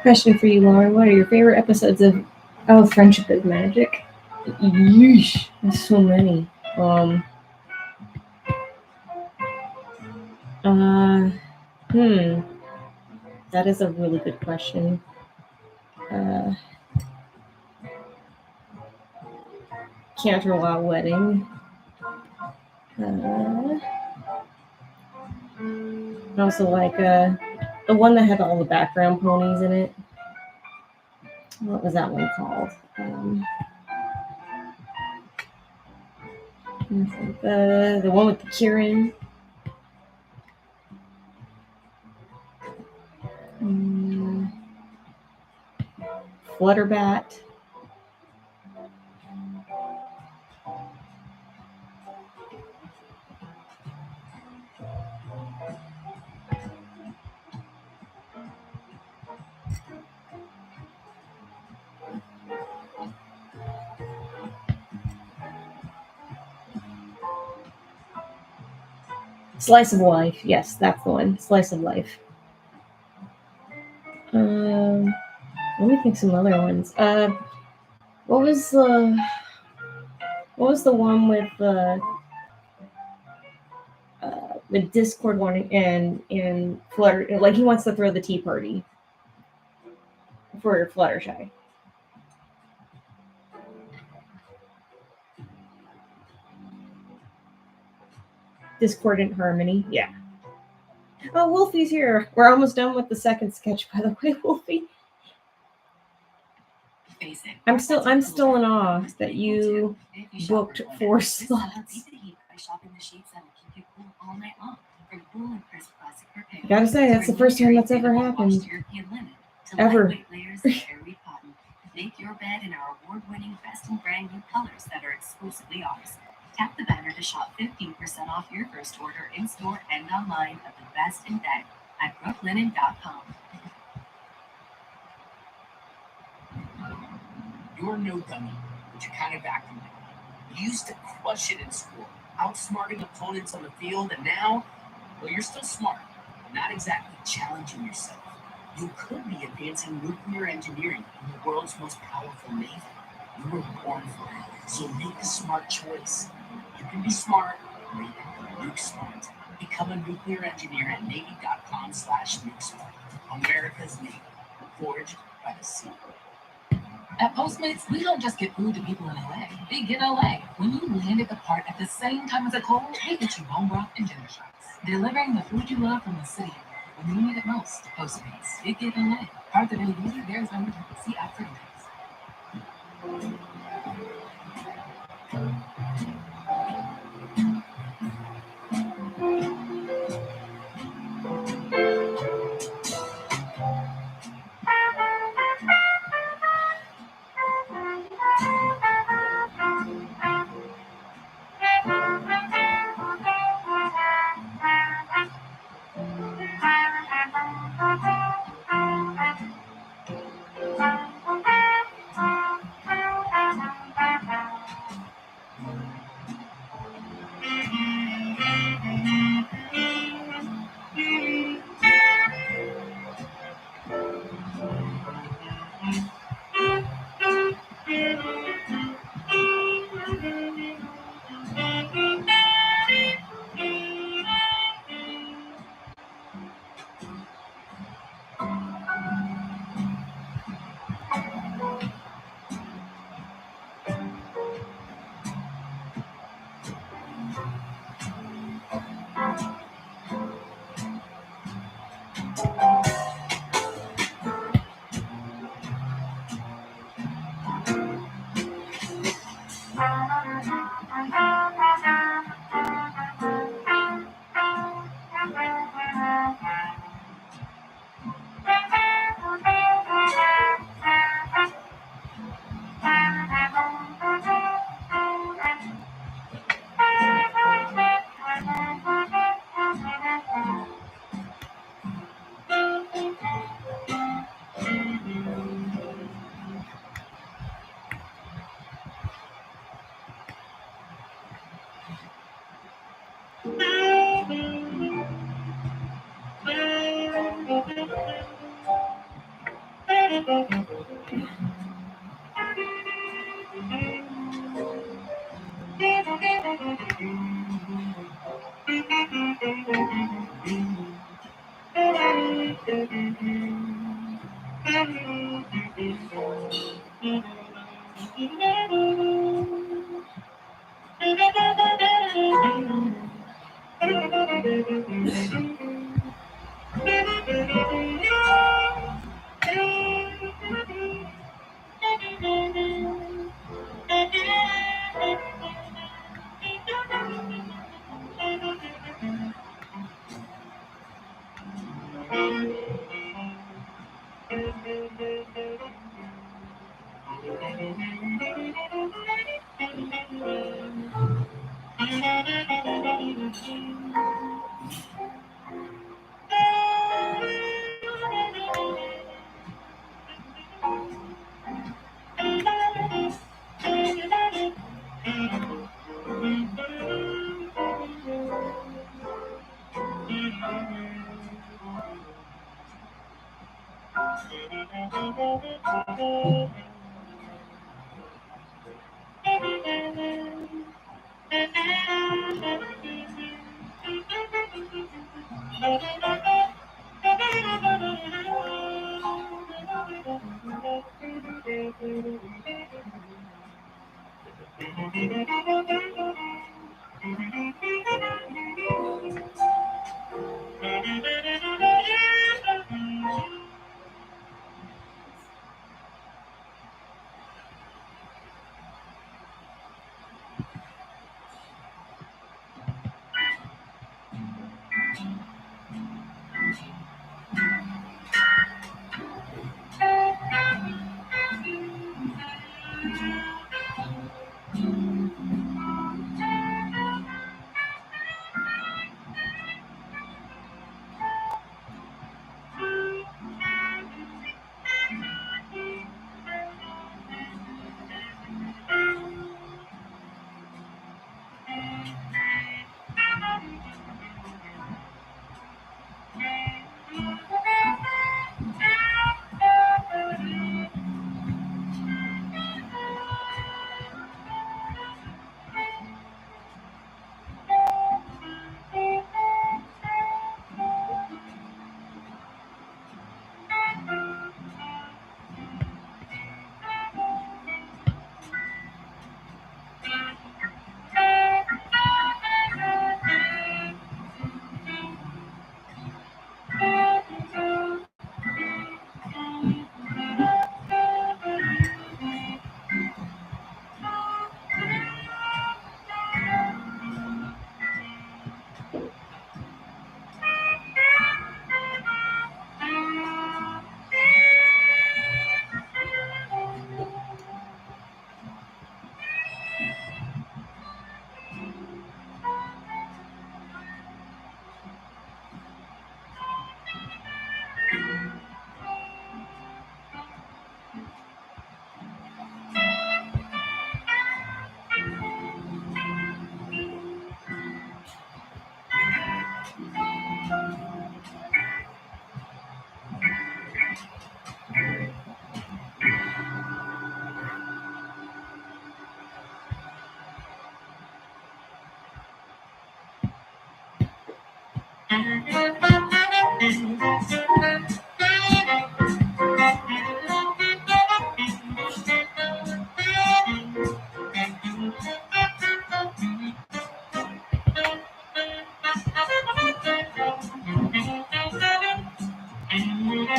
S1: Question for you, Lauren. What are your favorite episodes of Friendship is Magic? Yeesh, there's so many. That is a really good question. Canterlot Wedding. I also like the one that had all the background ponies in it. What was that one called? The one with the Kieran. Flutterbat. Slice of Life. Yes, that's the one. Slice of Life. Let me think some other ones. What was the one with the Discord one and Flutter? Like he wants to throw the tea party for Fluttershy. Discordant Harmony. Yeah. Oh, Wolfie's here. We're almost done with the second sketch, by the way, Wolfie.
S8: Face it.
S1: I'm still in awe that you booked 4 slots.
S8: Shopping the sheets that will keep you cool all night long. From cool and crisp plastic
S1: I gotta say, that's the first time that's ever happened. Ever.
S8: Layers of airy cotton. Make your bed in our award-winning best and brand new colors that are exclusively ours. Tap the banner to shop 15% off your first order in-store and online at the best in bed at brooklinen.com.
S5: You're no dummy, but you're kind of acting like one. You used to crush it in school, outsmarting opponents on the field, and now, well, you're still smart, but not exactly challenging yourself. You could be advancing nuclear engineering in the world's most powerful navy. You were born for it, so make a smart choice. You can be smart, or you can be nuke smart. Become a nuclear engineer at Navy.com/nukesmart. America's Navy, forged by the sea.
S3: At Postmates, we don't just get food to people in LA. We get LA. When you land at the part at the same time as a cold, we get you bone broth and ginger shots. Delivering the food you love from the city when you need it most. Postmates, we get LA. Part of any there's no see app for details.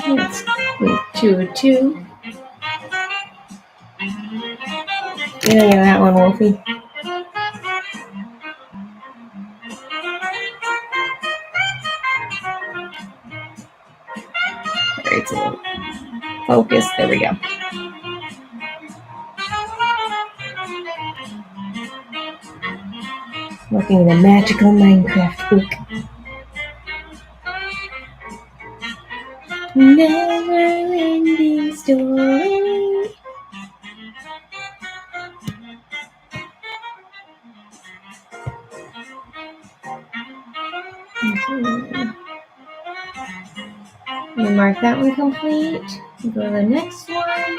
S1: Let's wait, 202. You know that one, Wolfie. Alright, so focus. There we go. Looking at a magical Minecraft book. Never-ending story. We'll mark that one complete. We'll go to the next one.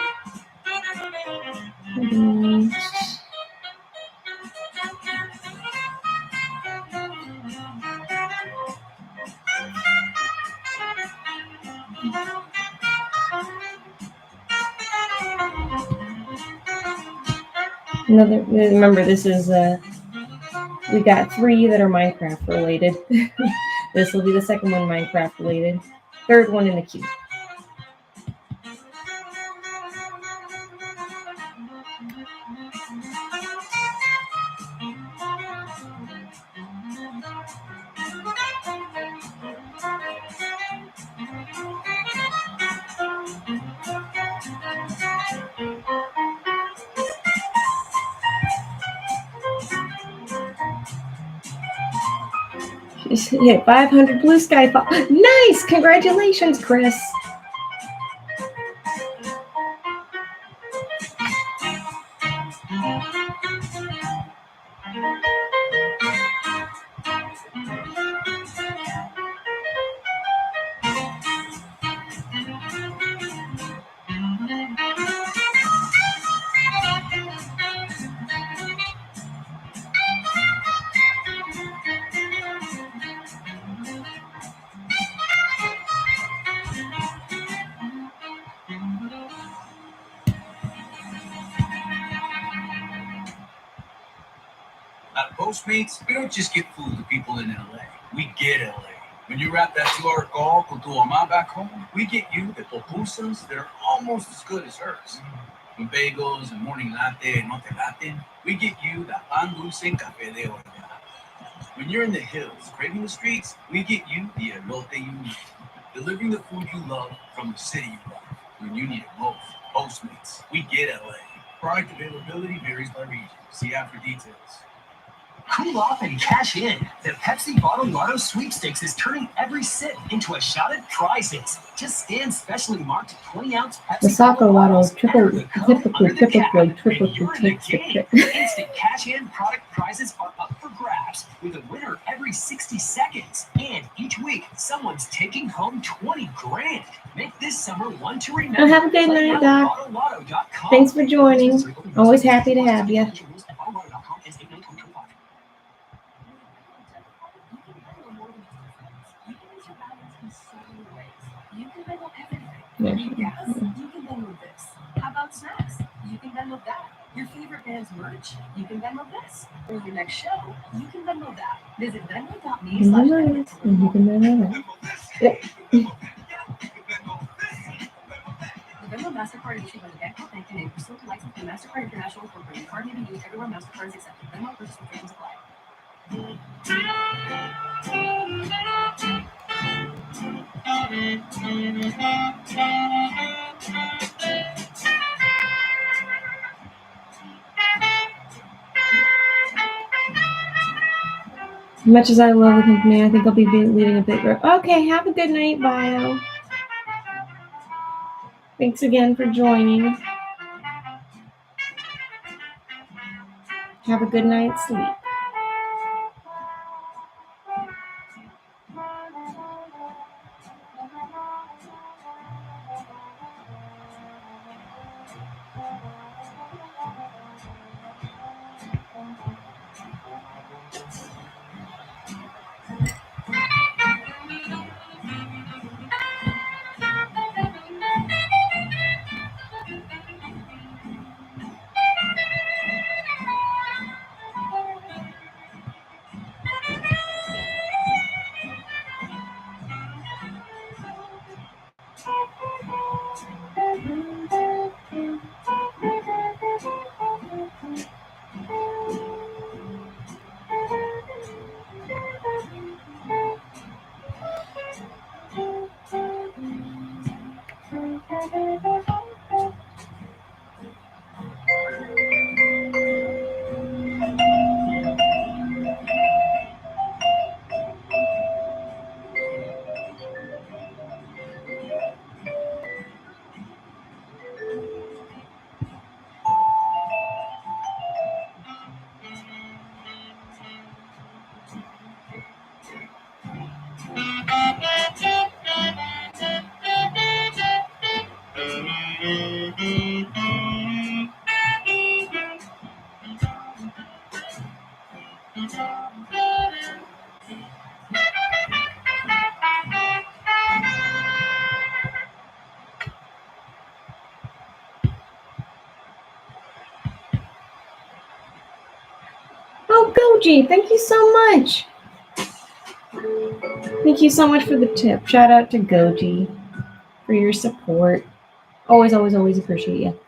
S1: Remember, this is we got 3 that are Minecraft related. This will be the second one Minecraft related. Third one in the queue. She hit 500 blue sky. Nice! Congratulations, Chris.
S5: At Postmates, we don't just get food to people in LA. We get LA. When you wrap that 2-hour call con tu mamá back home, we get you the pupusas that are almost as good as hers. When bagels and morning latte no te laten, we get you the pan dulce café de olla. When you're in the hills, craving the streets, we get you the elote you need. Delivering the food you love from the city you love. When you need it most, Postmates, we get LA. Product availability varies by region. See app for details.
S10: Cool off and cash in. The Pepsi Bottle Lotto Sweepstakes is turning every sip into a shot at prizes. Just scan specially marked 20-ounce Pepsi
S1: The soccer
S10: Bottle
S1: lotto
S10: bottles, enter the code
S1: typically
S10: under the cap, and
S1: triple
S10: you're in the
S1: takes the
S10: game.
S1: pick.
S10: Instant cash-in product prizes are up for grabs, with a winner every 60 seconds. And each week, someone's taking home 20 grand. Make this summer one to remember.
S1: Have a good
S10: Play
S1: night,
S10: now at
S1: Doc.
S10: BottleLotto.com.
S1: Thanks for joining. Always happy to have you.
S8: You can Venmo everything.
S1: Yeah.
S8: You need gas? You can Venmo this. How about snacks? You can Venmo that. Your favorite band's merch? You can Venmo this. Or your next show? You can Venmo that. Visit venmo.me/Venmo.
S1: You can Venmo that. Yep.
S8: The Venmo MasterCard is issued by the Bangkok Bank and pursuant to license from MasterCard International Incorporated. Card may be used everywhere MasterCard is accepted. Venmo purchase restrictions apply.
S1: As much as I love the company, I think I'll be leaving a bit. Okay, have a good night, Bio. Thanks again for joining. Have a good night's sleep. Oh, Goji, thank you so much. Thank you so much for the tip. Shout out to Goji for your support. Always, always, always appreciate you.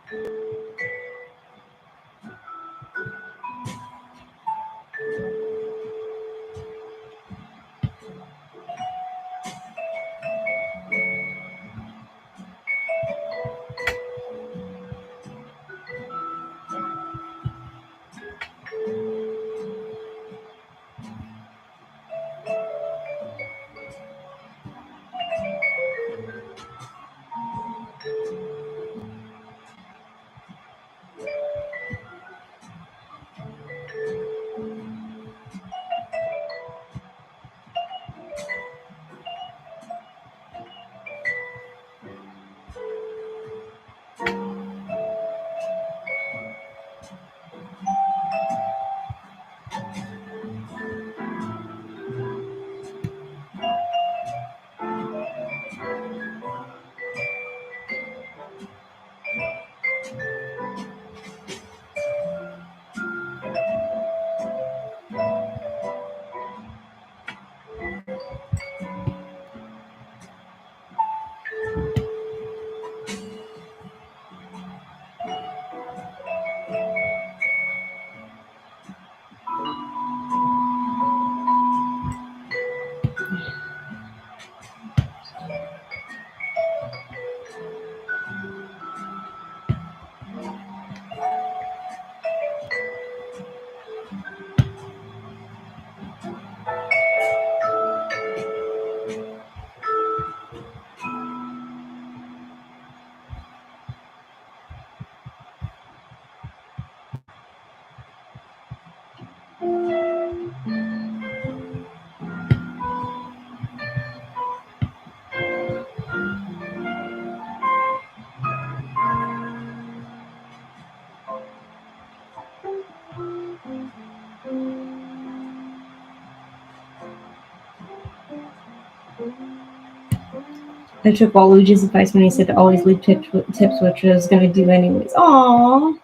S1: I took Waluigi's advice when he said to always leave tips, which I was going to do anyways. Aww.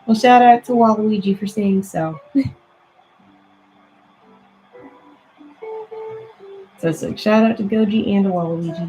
S1: Well, shout out to Waluigi for saying so. So it's like shout out to Goji and to Waluigi.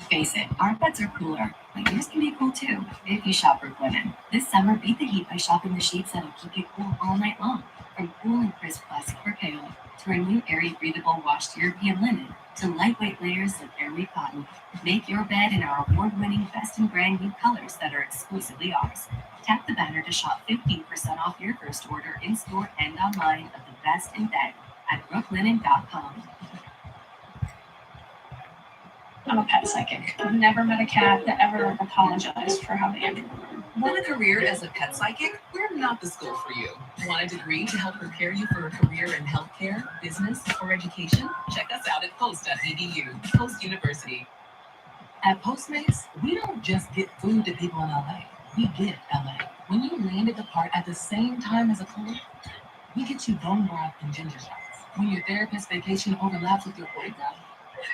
S11: Face it, our pets are cooler, but yours can be cool too if you shop Brooklinen. This summer, beat the heat by shopping the sheets that'll keep you cool all night long. From cool and crisp plastic percale to our new airy, breathable washed European linen to lightweight layers of airy cotton, make your bed in our award-winning best and brand new colors that are exclusively ours. Tap the banner to shop 15% off your first order in-store and online of the best in bed at brooklinen.com.
S2: I'm a pet psychic. I've never met a cat that ever apologized for how they entered the room.
S3: Want a career as a pet psychic? We're not the school for you. Want a degree to help prepare you for a career in healthcare, business, or education? Check us out at post.edu, Post University. At Postmates, we don't just get food to people in LA. We get LA. When you land at the park at the same time as a cold, we get you bone broth and ginger shots. When your therapist vacation overlaps with your breakup,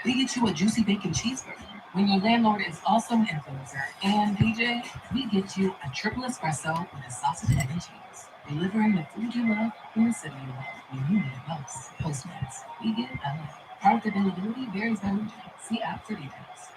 S3: we get you a juicy bacon cheeseburger. When your landlord is also an influencer and DJ, we get you a triple espresso with a sausage, egg, and cheese. Delivering the food you love in the city you love when you need it most. Postmates, we get LA. Product availability varies by region. See app for details.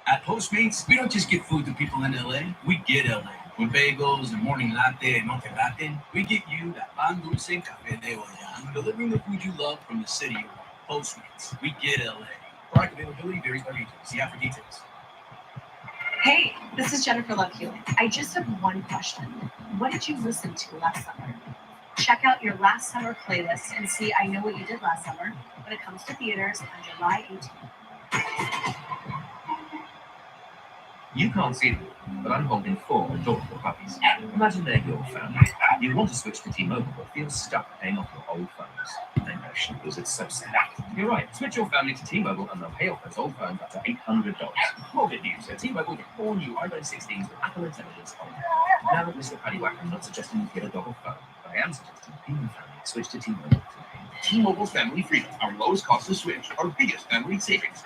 S5: At Postmates, we don't just get food to people in LA, we get LA. With bagels and morning latte and no te latte, we get you that pan dulce café de olla. Delivering the food you love from the city you love. Postmates, we get LA. Product availability varies by region. See app for details.
S12: Hey, this is Jennifer Love Hewitt. I just have one question. What did you listen to last summer? Check out your last summer playlist and see I Know What You Did Last Summer when it comes to theaters on July 18th.
S13: You can't see them, but I'm holding 4 adorable puppies. Imagine they're your family. You want to switch to T-Mobile, but feel stuck paying off your old phones. I know, because it's so sad. You're right. Switch your family to T-Mobile and they'll pay off those old phones up to $800. More good news. At T-Mobile, get 4 new iPhone 16s with Apple Intelligence on. Now that Mr. Paddywhack, I'm not suggesting you get a dog or phone, but I am suggesting being family switch to T-Mobile today.
S6: T-Mobile Family Freedom, our lowest cost to switch, our biggest family savings.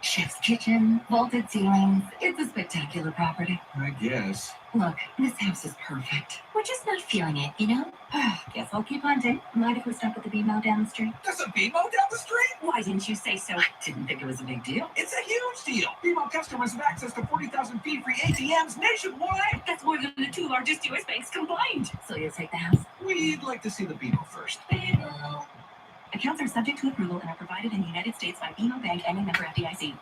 S11: Chef's kitchen, vaulted ceilings. It's a spectacular property.
S6: I guess.
S11: Look, this house is perfect. We're just not feeling it, you know? Guess I'll keep hunting. Mind if we stop at the BMO down the street?
S10: There's a BMO down the street?
S11: Why didn't you say so? I didn't think it was a big deal.
S10: It's a huge deal. BMO customers have access to 40,000 fee-free ATMs nationwide.
S11: That's more than the 2 largest U.S. banks combined. So you'll take the house?
S10: We'd like to see the BMO first.
S11: BMO. Accounts are subject to approval and are provided in the United States by BMO Bank and a member FDIC.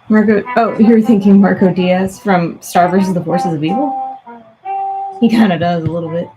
S1: Marco. Oh, you're thinking Marco Diaz from Star vs. the Forces of Evil? He kind of does a little bit.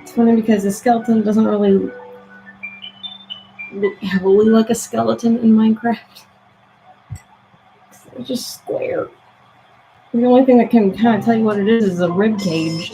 S1: It's funny because the skeleton doesn't really look heavily like a skeleton in Minecraft. It's just square. The only thing that can kind of tell you what it is a rib cage.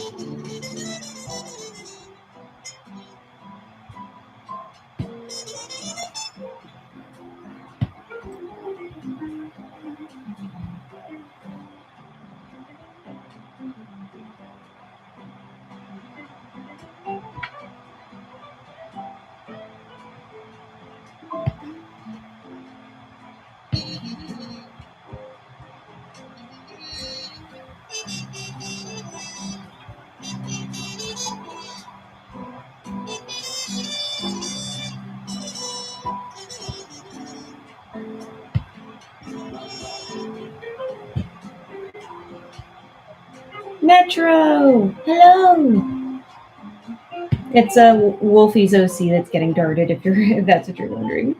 S1: Metro! Hello! It's Wolfie's OC that's getting darted, if that's what you're wondering.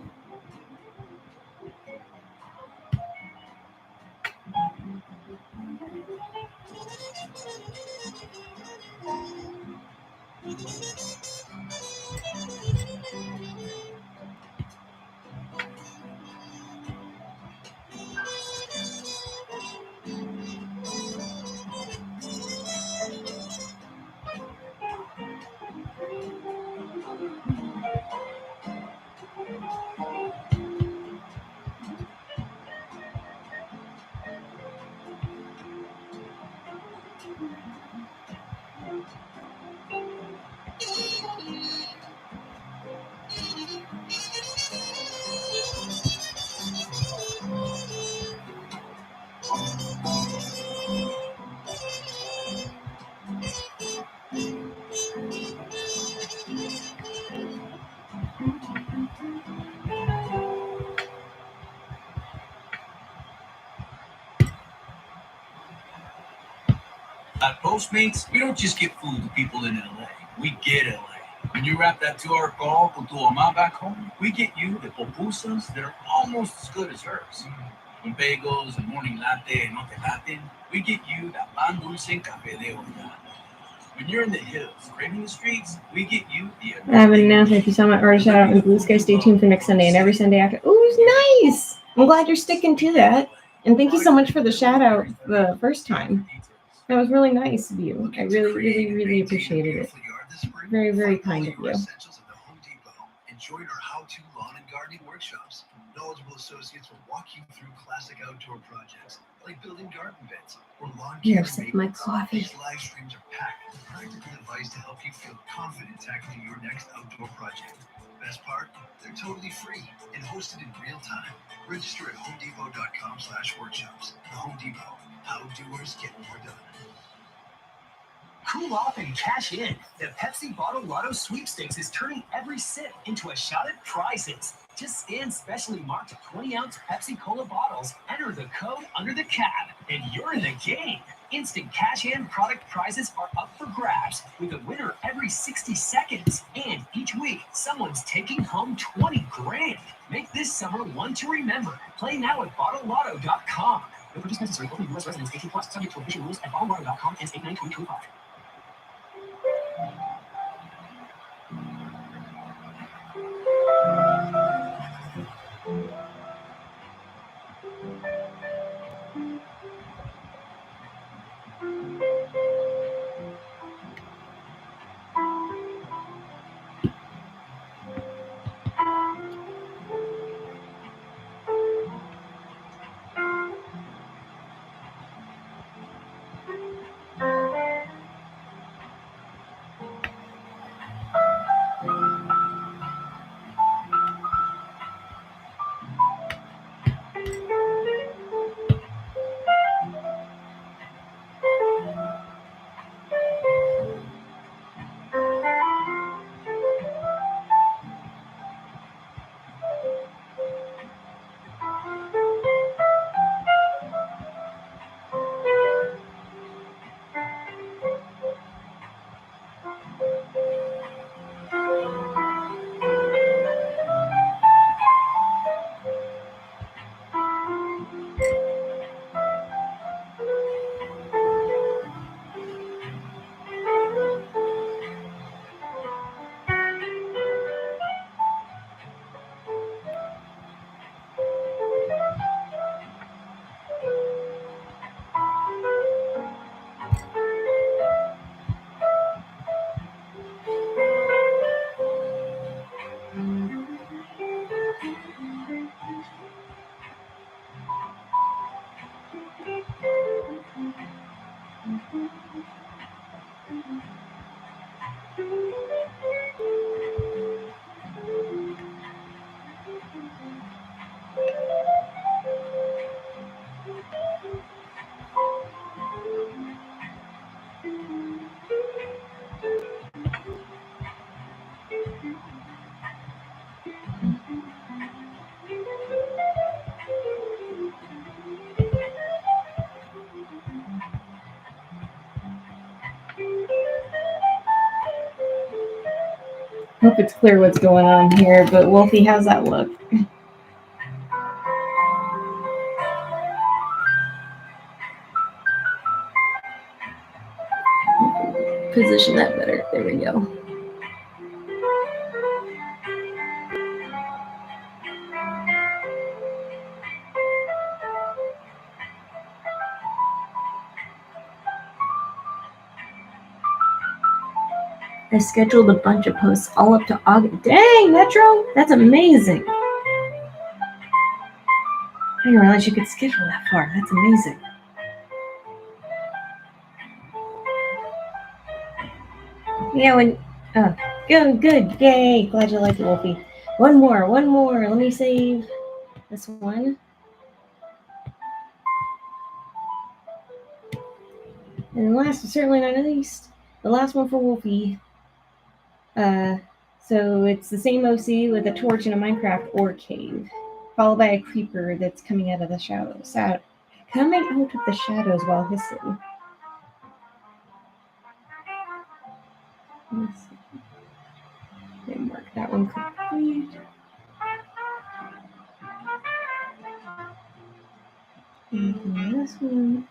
S5: At Postmates, we don't just get food to people in LA. We get LA. When you wrap that 2-hour call con tu mamá back home, we get you the pupusas that are almost as good as hers. When bagels and morning latte and no te laten, we get you that pan dulce and café de olla. When you're in the hills, craving the streets, we get you the...
S1: I have an announcement. If you saw my artist shout out in Blue Sky, stay tuned for next Sunday and every Sunday after. Ooh, nice! I'm glad you're sticking to that. And thank you so much for the shout out the first time. That was really nice of you. I really appreciated it. Very, very kind of you.
S5: Essentials at the Home Depot and join our how-to lawn and gardening workshops. Knowledgeable associates will walk you through classic outdoor projects like building garden beds or lawn care.
S1: Here, sip my coffee.
S5: These live streams are packed with practical advice to help you feel confident tackling your next outdoor project. Best part, they're totally free and hosted in real time. Register at homedepot.com/workshops. The Home Depot. How doers get more done.
S10: Cool off and cash in. The Pepsi Bottle Lotto Sweepstakes is turning every sip into a shot at prizes. Just scan specially marked 20-ounce Pepsi Cola bottles, enter the code under the cap, and you're in the game. Instant cash-in product prizes are up for grabs with a winner every 60 seconds. And each week, someone's taking home 20 grand. Make this summer one to remember. Play now at BottleLotto.com. No purchase necessary. Only U.S. residents 18 plus. Subject to official rules at BottleLotto.com. Ends 8/9/2025.
S1: Hope it's clear what's going on here, but Wolfie, how's that look? Position that better. There we go. I scheduled a bunch of posts all up to August. Dang, Metro! That's amazing. I didn't realize you could schedule that far. That's amazing. Yeah, when... Oh, good. Yay. Glad you like it, Wolfie. One more. Let me save this one. And last, but certainly not least, the last one for Wolfie. So it's the same OC with a torch in a Minecraft ore cave, followed by a creeper that's coming out of the shadows. Coming out of the shadows while hissing. Let's see. Okay, mark that one complete. And this one.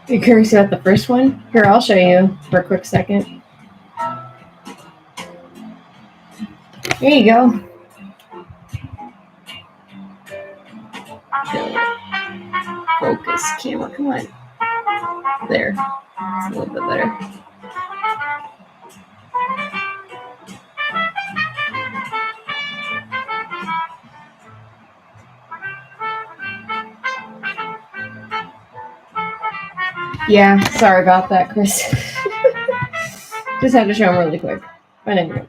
S1: You curious about the first one? Here, I'll show you for a quick second. There you go. Focus camera, come on. There. It's a little bit better. Yeah, sorry about that, Chris. Just had to show him really quick. But anyway.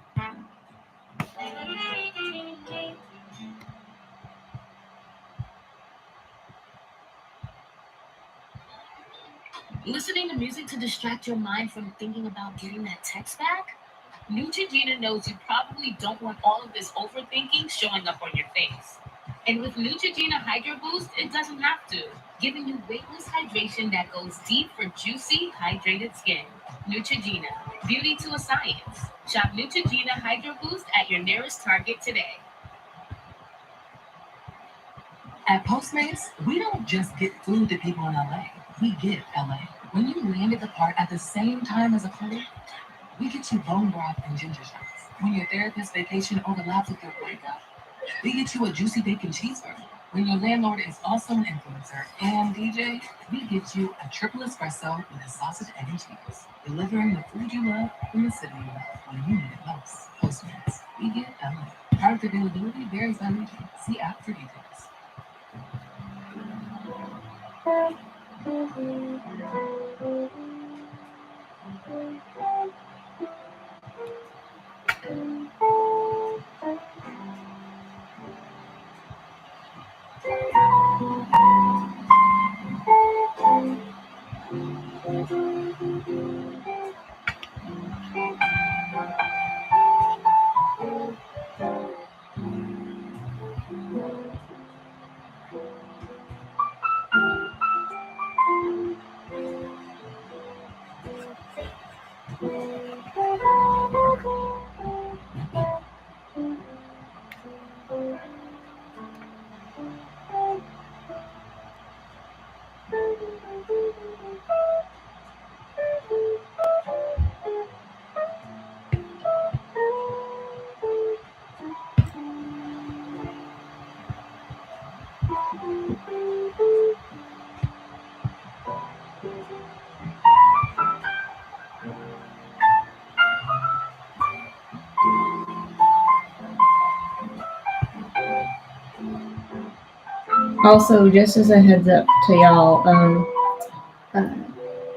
S9: Listening to music to distract your mind from thinking about getting that text back? Neutrogena knows you probably don't want all of this overthinking showing up on your face. And with Neutrogena Hydro Boost, it doesn't have to, giving you weightless hydration that goes deep for juicy, hydrated skin. Neutrogena, beauty to a science. Shop Neutrogena Hydro Boost at your nearest Target today.
S3: At Postmates, we don't just get food to people in LA. We get LA. When you land at the park at the same time as a cold, we get you bone broth and ginger shots. When your therapist's vacation overlaps with your breakup, we get you a juicy bacon cheeseburger. When your landlord is also an influencer and DJ, we get you a triple espresso with a sausage, egg, and cheese. Delivering the food you love from the city you love when you need it most. Postmates, we get LA. Product availability varies by region. See app for details. Also, just as a heads up to y'all,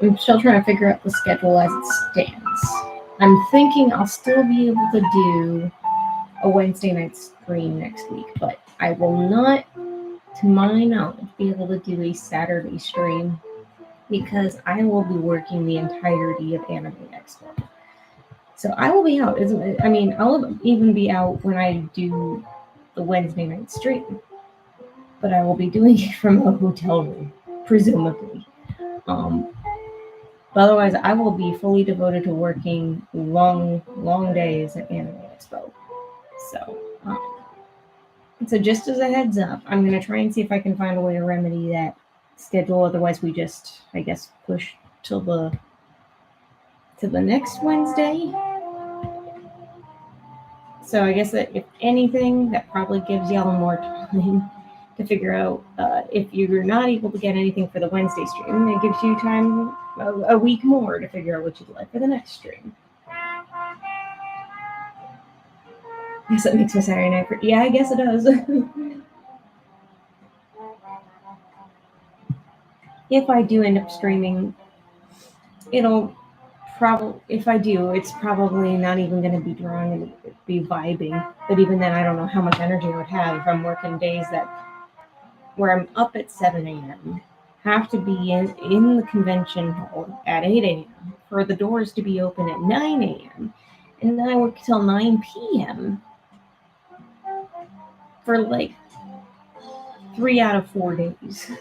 S1: I'm still trying to figure out the schedule as it stands. I'm thinking I'll still be able to do a Wednesday night stream next week, but I will not, to my knowledge, be able to do a Saturday stream because I will be working the entirety of Anime Expo. So I will be out. I mean, I'll even be out when I do the Wednesday night stream, but I will be doing it from a hotel room, presumably. But otherwise, I will be fully devoted to working long days at Anime Expo. So just as a heads up, I'm going to try and see if I can find a way to remedy that schedule. Otherwise, we just, I guess, push till the next Wednesday. So I guess that if anything, that probably gives y'all more time to figure out if you're not able to get anything for the Wednesday stream, it gives you time a week more to figure out what you'd like for the next stream. Yes, that makes my Saturday night. Yeah, I guess it does. If I do end up streaming, it'll probably, if I do, it's probably not even going to be drawing and be vibing. But even then, I don't know how much energy I would have if I'm working days where I'm up at 7 a.m., have to be in the convention hall at 8 a.m. for the doors to be open at 9 a.m. And then I work till 9 p.m. for like 3 out of 4 days.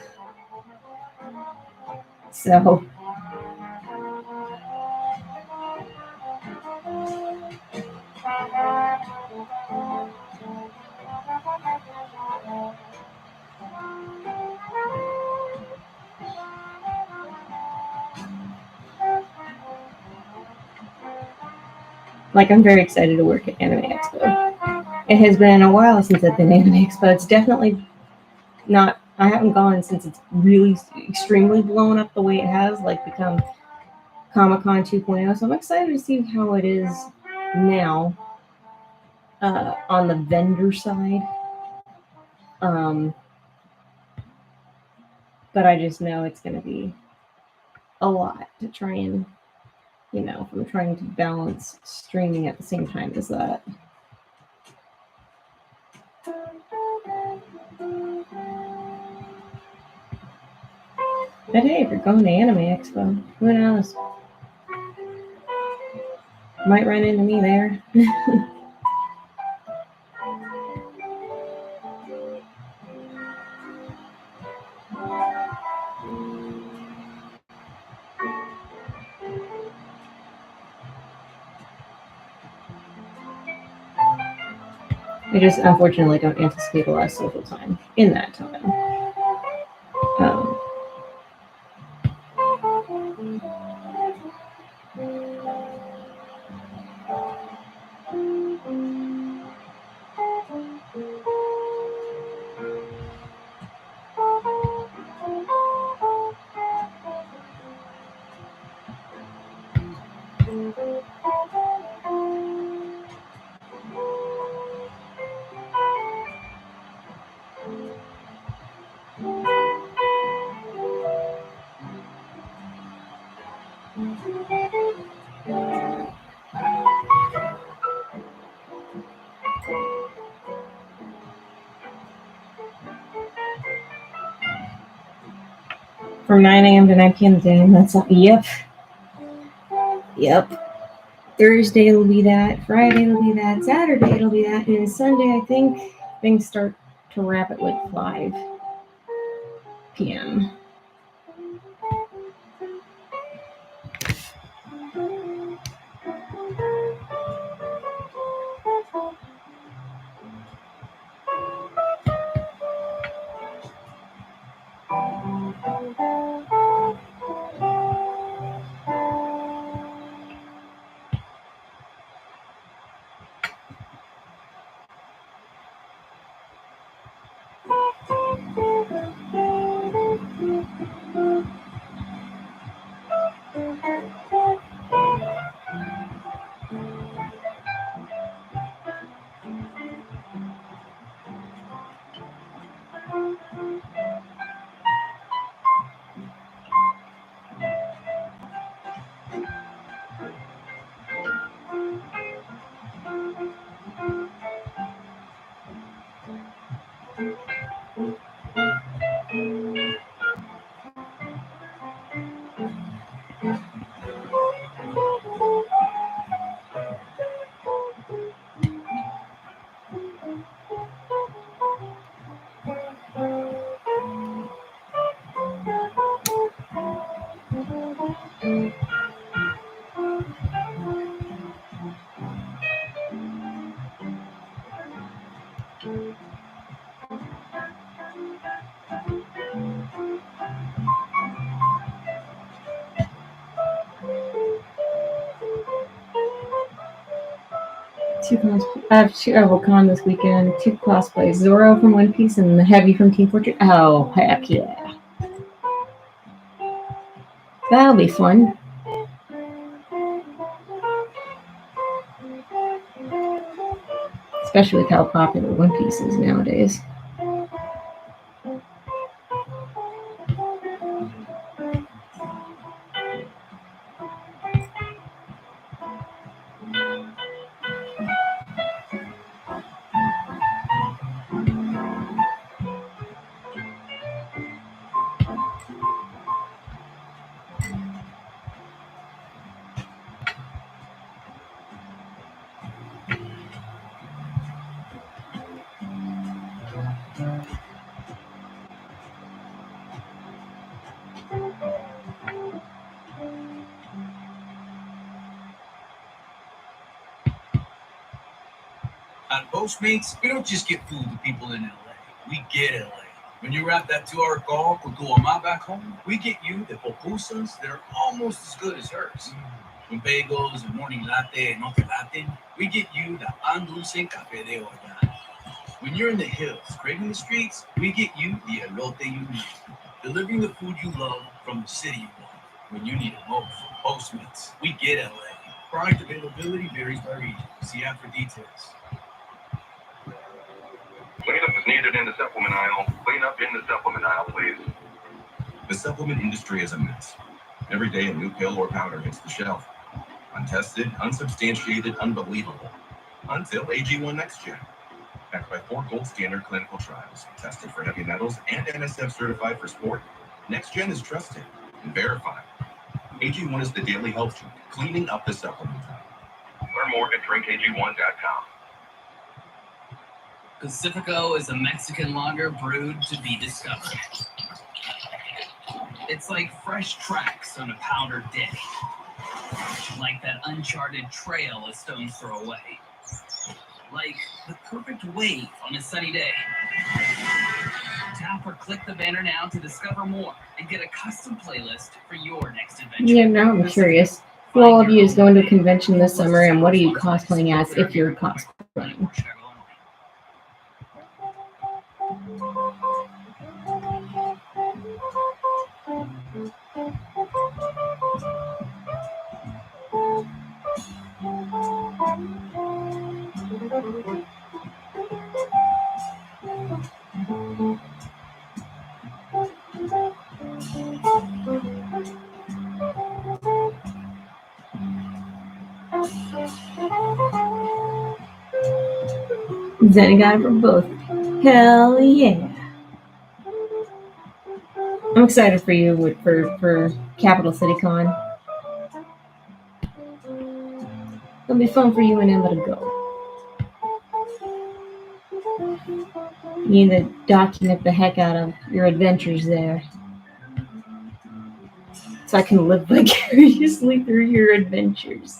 S1: So like, I'm very excited to work at Anime Expo. It has been a while since I've been at Anime Expo. It's definitely not, I haven't gone since it's really extremely blown up the way it has, like become Comic-Con 2.0. So I'm excited to see how it is now on the vendor side. But I just know it's going to be a lot to try and, if I'm trying to balance streaming at the same time as that. But hey, if you're going to Anime Expo, who knows? Might run into me there. I just unfortunately don't anticipate a lot of social time in that time. From 9 a.m. to 9 p.m. Damn, that's all. Yep. Thursday will be that. Friday will be that. Saturday it'll be that. And Sunday, I think things start to wrap at like 5 p.m. I have two Evocon this weekend. 2 cosplays: Zoro from One Piece and the Heavy from Team Fortress. Oh, heck yeah! That'll be fun. Especially with how popular One Piece is nowadays.
S5: At Postmates, we don't just get food to people in LA. We get LA. When you wrap that 2-hour call with Guama back home, we get you the pupusas that are almost as good as hers. When bagels and morning latte and no te latte, we get you the pan dulce café de olla. When you're in the hills, craving the streets, we get you the elote you need. Delivering the food you love from the city you love. When you need it most, Postmates, we get LA. Product availability varies by region. See app for details.
S7: Cleanup is needed in the supplement aisle. Clean up in the supplement aisle, please.
S6: The supplement industry is a mess. Every day a new pill or powder hits the shelf. Untested, unsubstantiated, unbelievable. Until AG1 Next Gen. Backed by 4 gold standard clinical trials, tested for heavy metals and NSF certified for sport, Next Gen is trusted and verified. AG1 is the daily health drink, cleaning up the supplement aisle.
S7: Learn more at drinkag1.com.
S14: Pacifico is a Mexican lager brewed to be discovered. It's like fresh tracks on a powdered day. Like that uncharted trail a stone's throw away. Like the perfect wave on a sunny day. Tap or click the banner now to discover more and get a custom playlist for your next adventure.
S1: Yeah, now I'm curious. Who all of you is going to a convention this summer, and what are you cosplaying as if you're cosplaying? Zen got it for both. Hell yeah. I'm excited for you for Capital City Con. It'll be fun for you and Emma to go. You need to document the heck out of your adventures there. So I can live vicariously through your adventures.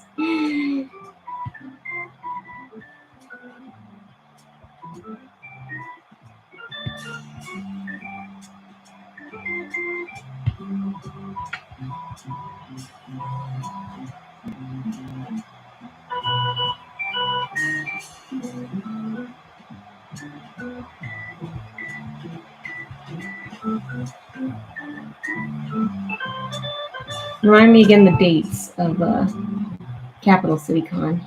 S1: Remind me again the dates of Capital City Con.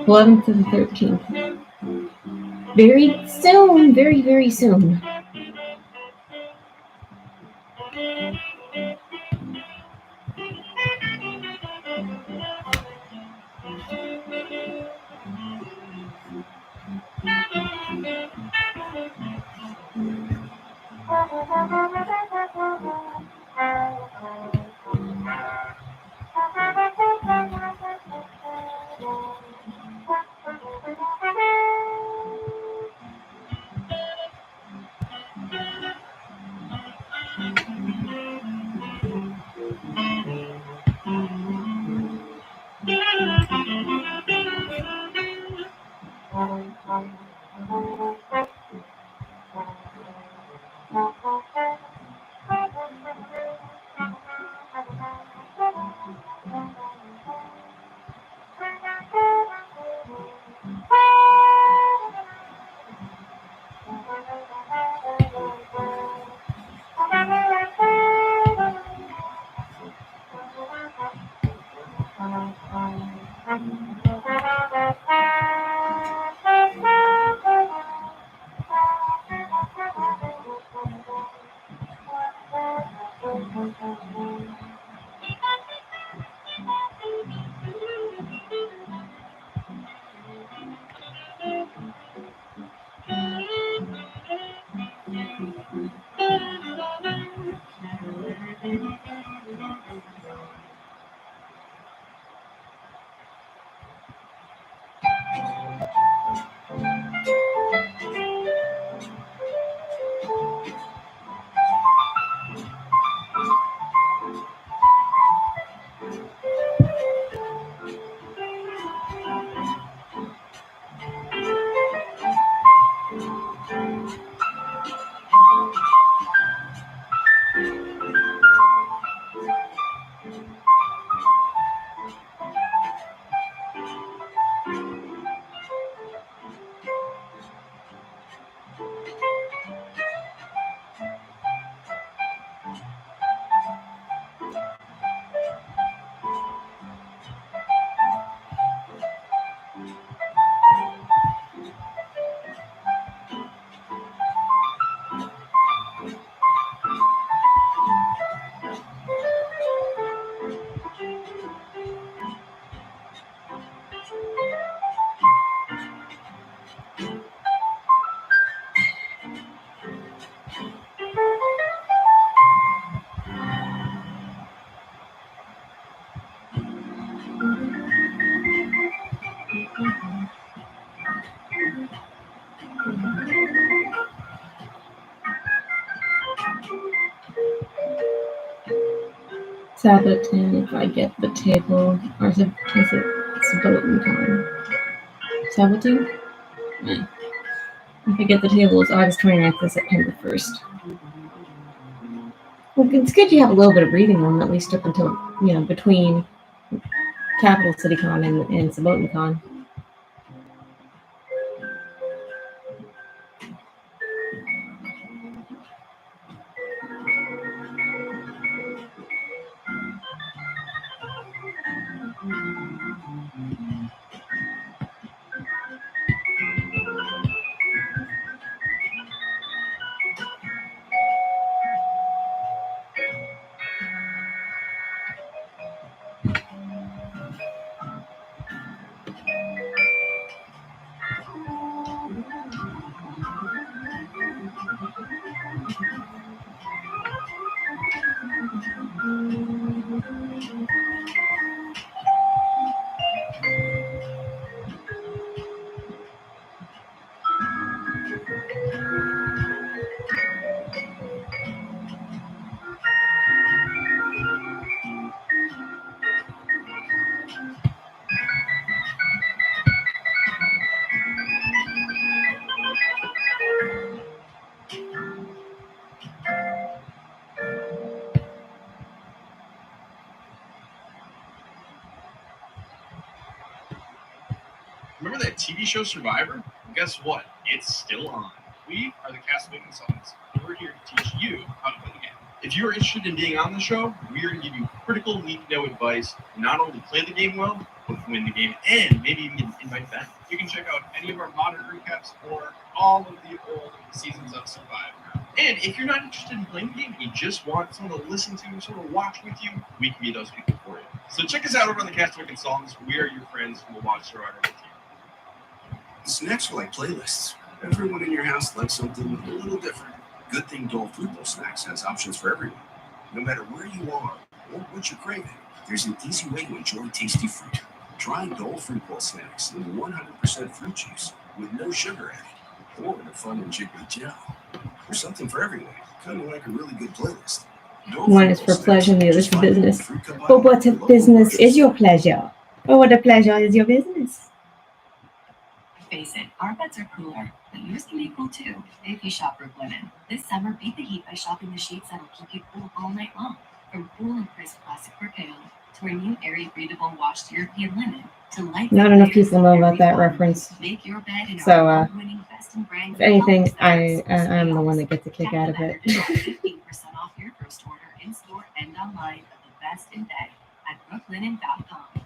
S1: th to the 13th. Very soon, very, very soon. Sabaton, if I get the table, or is it Sabaton time? Sabaton? Yeah. If I get the table, it's August 29th to September 1st. Well, it's good you have a little bit of breathing room, at least up until, between Capital City Con and Sabaton Con.
S15: Remember that TV show Survivor? Well, guess what? It's still on. We are the Castaway Consultants, and we're here to teach you how to play the game. If you are interested in being on the show, we are going to give you critical need-to-know advice to not only play the game well, but win the game, and maybe even get an invite back. You can check out any of our modern recaps or all of the old seasons of Survivor. And if you're not interested in playing the game, you just want someone to listen to, someone to watch with you, we can be those people for you. So check us out over on the Castaway Consultants. We are your friends who will watch Survivor with you.
S7: Snacks are like playlists. Everyone in your house likes something a little different. Good thing Dole Fruit Bowl Snacks has options for everyone. No matter where you are or what you're craving, there's an easy way to enjoy tasty fruit. Try Dole Fruit Bowl Snacks in 100% fruit juice with no sugar added, or in a fun and jiggly gel. There's something for everyone, kind of like a really good playlist.
S1: One is for pleasure and the other is for business. But what a business is your pleasure? Or what a pleasure is your business?
S11: Face it, our beds are cooler, but yours can be cool too if you shop Brooklinen. This summer, beat the heat by shopping the sheets that'll keep you cool all night long. From cool and crisp plastic percale to our new airy, breathable washed European linen to light.
S1: Not enough people know about that reference.
S11: Make your bed in
S1: So,
S11: our award-winning best in brand.
S1: if anything, I'm the one that gets a kick out of it.
S11: 15% off your first order in store and online of the best in bed at brooklinen.com.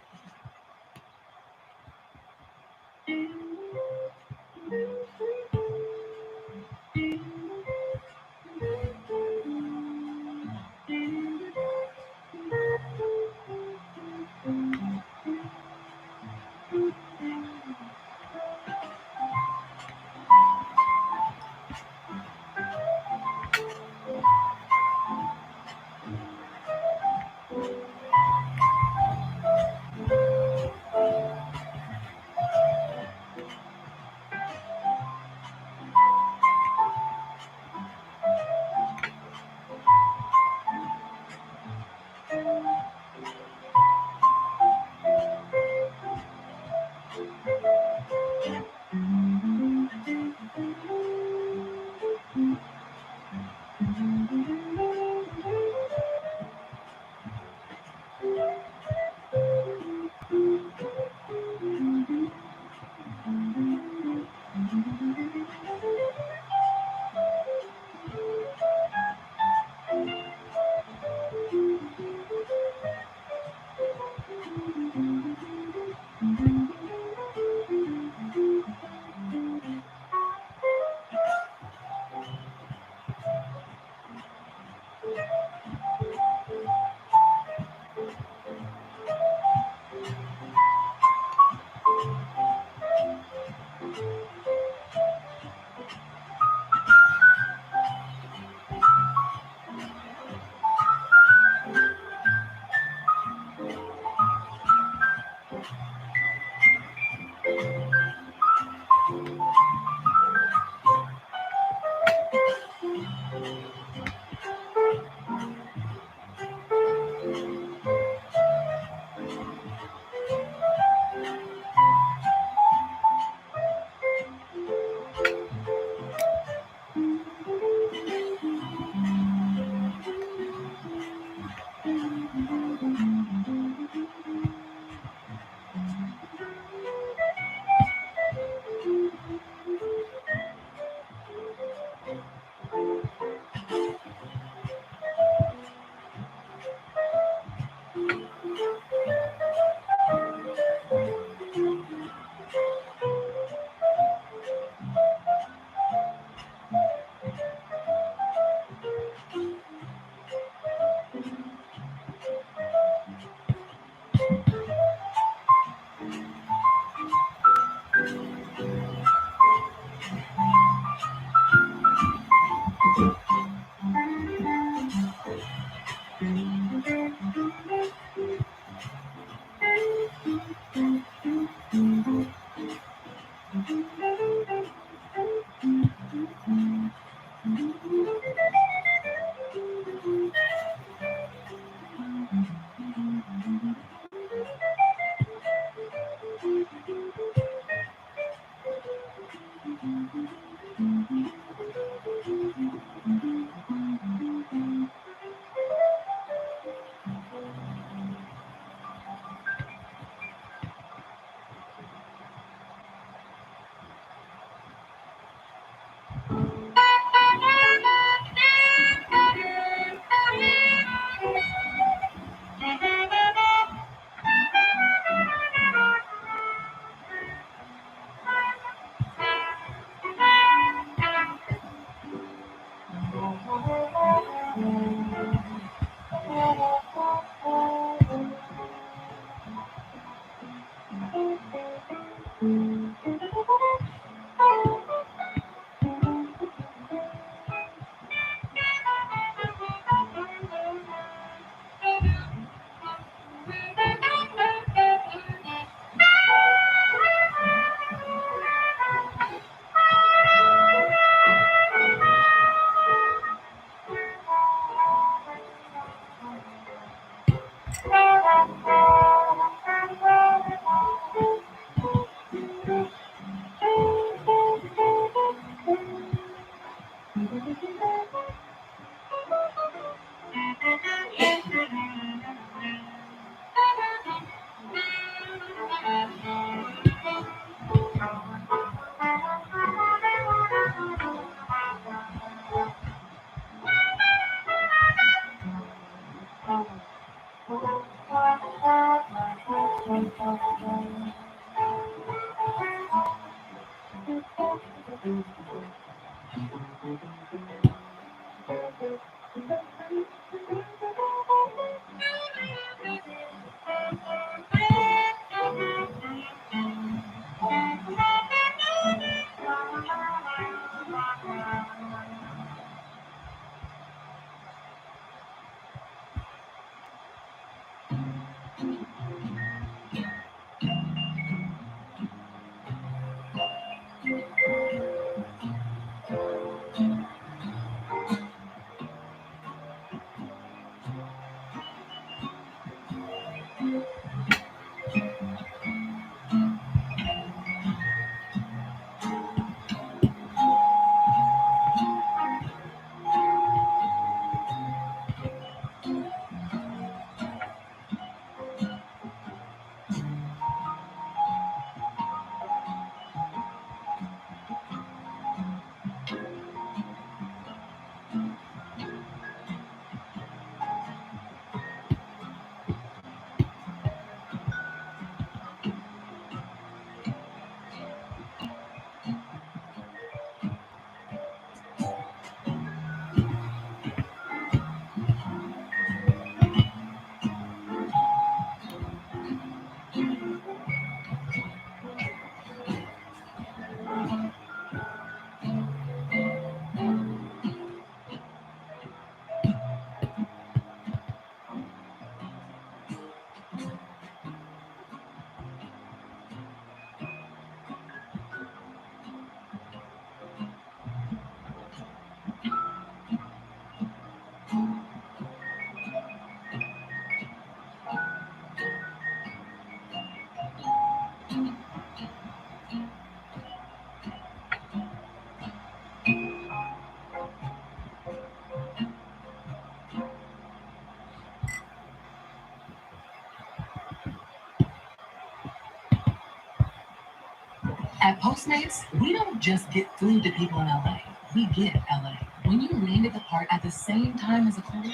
S3: At Postmates, we don't just get food to people in LA, we get LA. When you land at the park at the same time as a cold,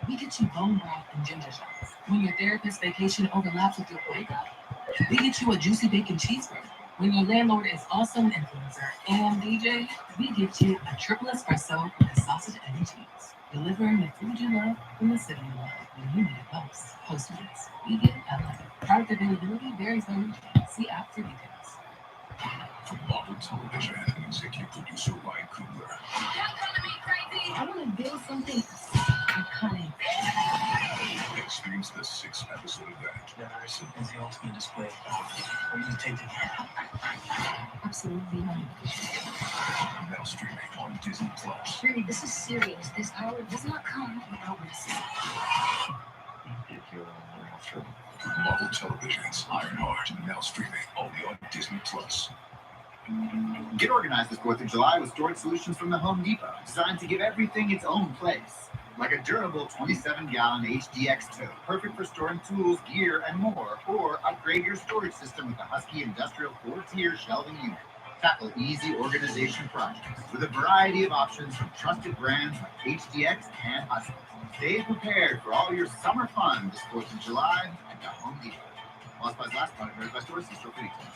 S3: we get you bone broth and ginger shots. When your therapist's vacation overlaps with your breakup, we get you a juicy bacon cheeseburger. When your landlord is also an influencer and DJ, we get you a triple espresso with a sausage and cheese. Delivering the food you love from the city you love when you need it most. Postmates, we get LA. Product availability varies by region. See app for details.
S6: From Marvel Television, executive producer Ryan Coogler.
S3: I want to build something iconic.
S6: Experience the 6-episode event.
S14: Generation is the ultimate display. What do you take to
S3: Absolutely not.
S6: Now streaming on Disney Plus.
S9: Really, this is serious. This power does not come without risk.
S14: If you're after
S6: Marvel Television's Ironheart, now streaming only on Disney Plus.
S16: Get organized this 4th of July with storage solutions from the Home Depot, designed to give everything its own place. Like a durable 27-gallon HDX tote, perfect for storing tools, gear, and more. Or upgrade your storage system with the Husky Industrial 4-tier shelving unit. Tackle easy organization projects with a variety of options from trusted brands like HDX and Husky. Stay prepared for all your summer fun this 4th of July at the Home Depot. While supplies last, product varies by store, see store for details.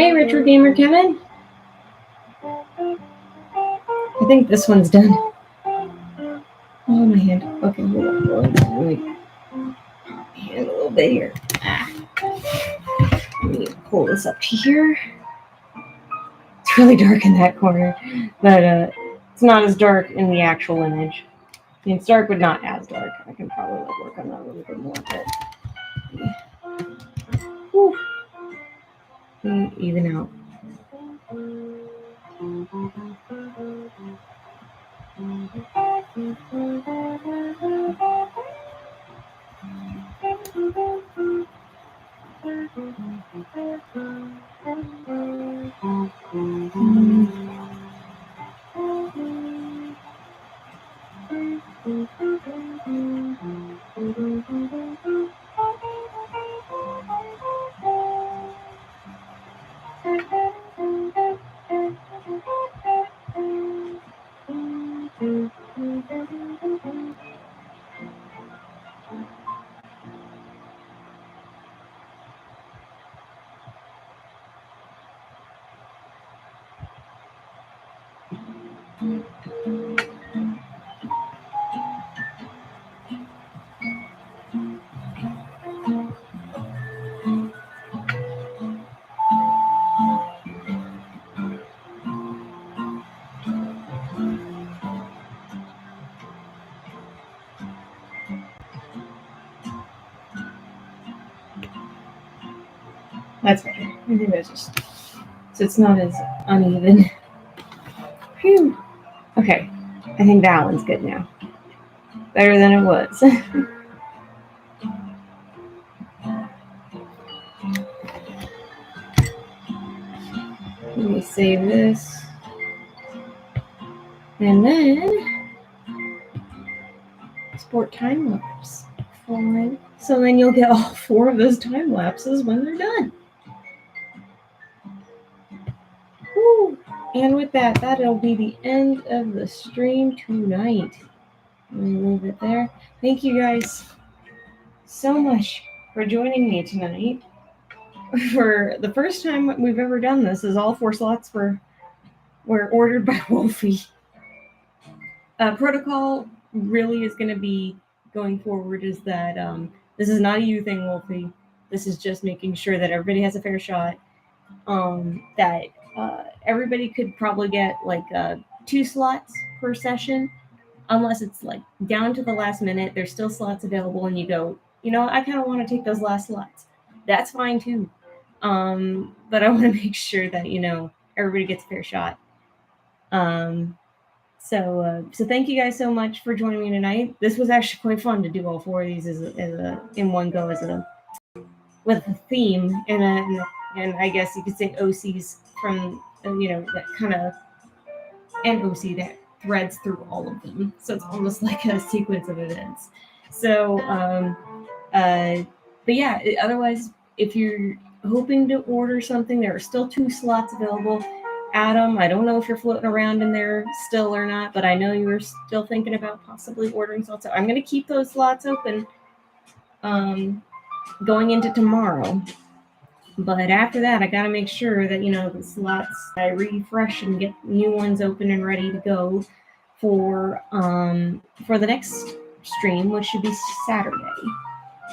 S1: Hey, Retro Gamer Kevin. I think this one's done. Oh, my hand. Okay, hold on. Let me hand a little bit here. Let me pull this up here. It's really dark in that corner, but it's not as dark in the actual image. I mean, it's dark, but not as dark. I can probably work on that a little bit more, but whew. Even out. That's better. I think that's just so it's not as uneven. Phew. Okay, I think that one's good now. Better than it was. Let me save this. And then export time lapse. Fine. So then you'll get all 4 of those time lapses when they're done. Woo. And with that, that'll be the end of the stream tonight. Let me leave it there. Thank you guys so much for joining me tonight. For the first time we've ever done this, is all 4 slots were ordered by Wolfie. Protocol really is going to be going forward is that this is not a you thing, Wolfie. This is just making sure that everybody has a fair shot. That everybody could probably get like 2 slots per session, unless it's like down to the last minute. There's still slots available, and you go, you know, I kind of want to take those last slots. That's fine too. But I want to make sure that, you know, everybody gets a fair shot. So thank you guys so much for joining me tonight. This was actually quite fun to do all 4 of these in one go with a theme and I guess you could say OCs from that kind of and OC that threads through all of them. So it's almost like a sequence of events. So but yeah, otherwise, if you're hoping to order something, there are still 2 slots available. Adam, I don't know if you're floating around in there still or not, but I know you were still thinking about possibly ordering slots. So I'm going to keep those slots open going into tomorrow. But after that, I got to make sure that, you know, the slots, I refresh and get new ones open and ready to go for the next stream, which should be Saturday.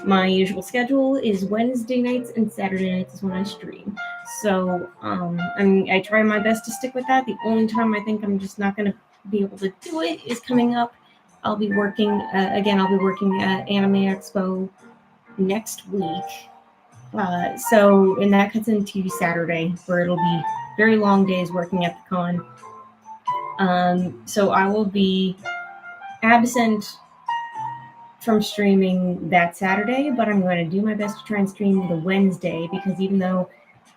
S1: My usual schedule is Wednesday nights and Saturday nights is when I stream. So I try my best to stick with that. The only time I think I'm just not going to be able to do it is coming up. I'll be working, at Anime Expo next week. And that cuts into Saturday, where it'll be very long days working at the con. So I will be absent from streaming that Saturday, but I'm going to do my best to try and stream the Wednesday, because even though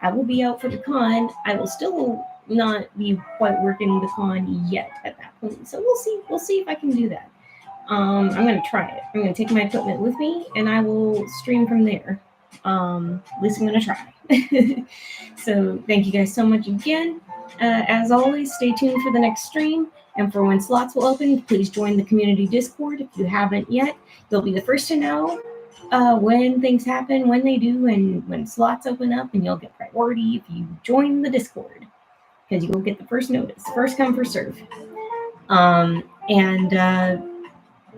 S1: I will be out for the con, I will still not be quite working the con yet at that point. So we'll see if I can do that. I'm going to try it. I'm going to take my equipment with me and I will stream from there. At least I'm going to try. So thank you guys so much again. As always, stay tuned for the next stream. And for when slots will open, please join the community Discord if you haven't yet. You'll be the first to know when things happen, when they do, and when slots open up, and you'll get priority if you join the Discord, because you will get the first notice, first come, first serve.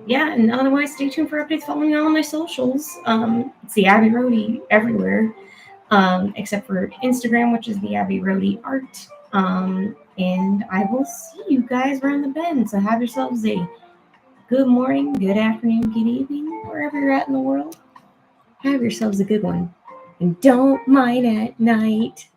S1: Yeah, and otherwise, stay tuned for updates. Follow me on all my socials. It's the Abby Rohde everywhere, except for Instagram, which is the Abby Rohde Art. And I will see you guys around the bend. So have yourselves a good morning, good afternoon, good evening, wherever you're at in the world. Have yourselves a good one. And don't mind at night.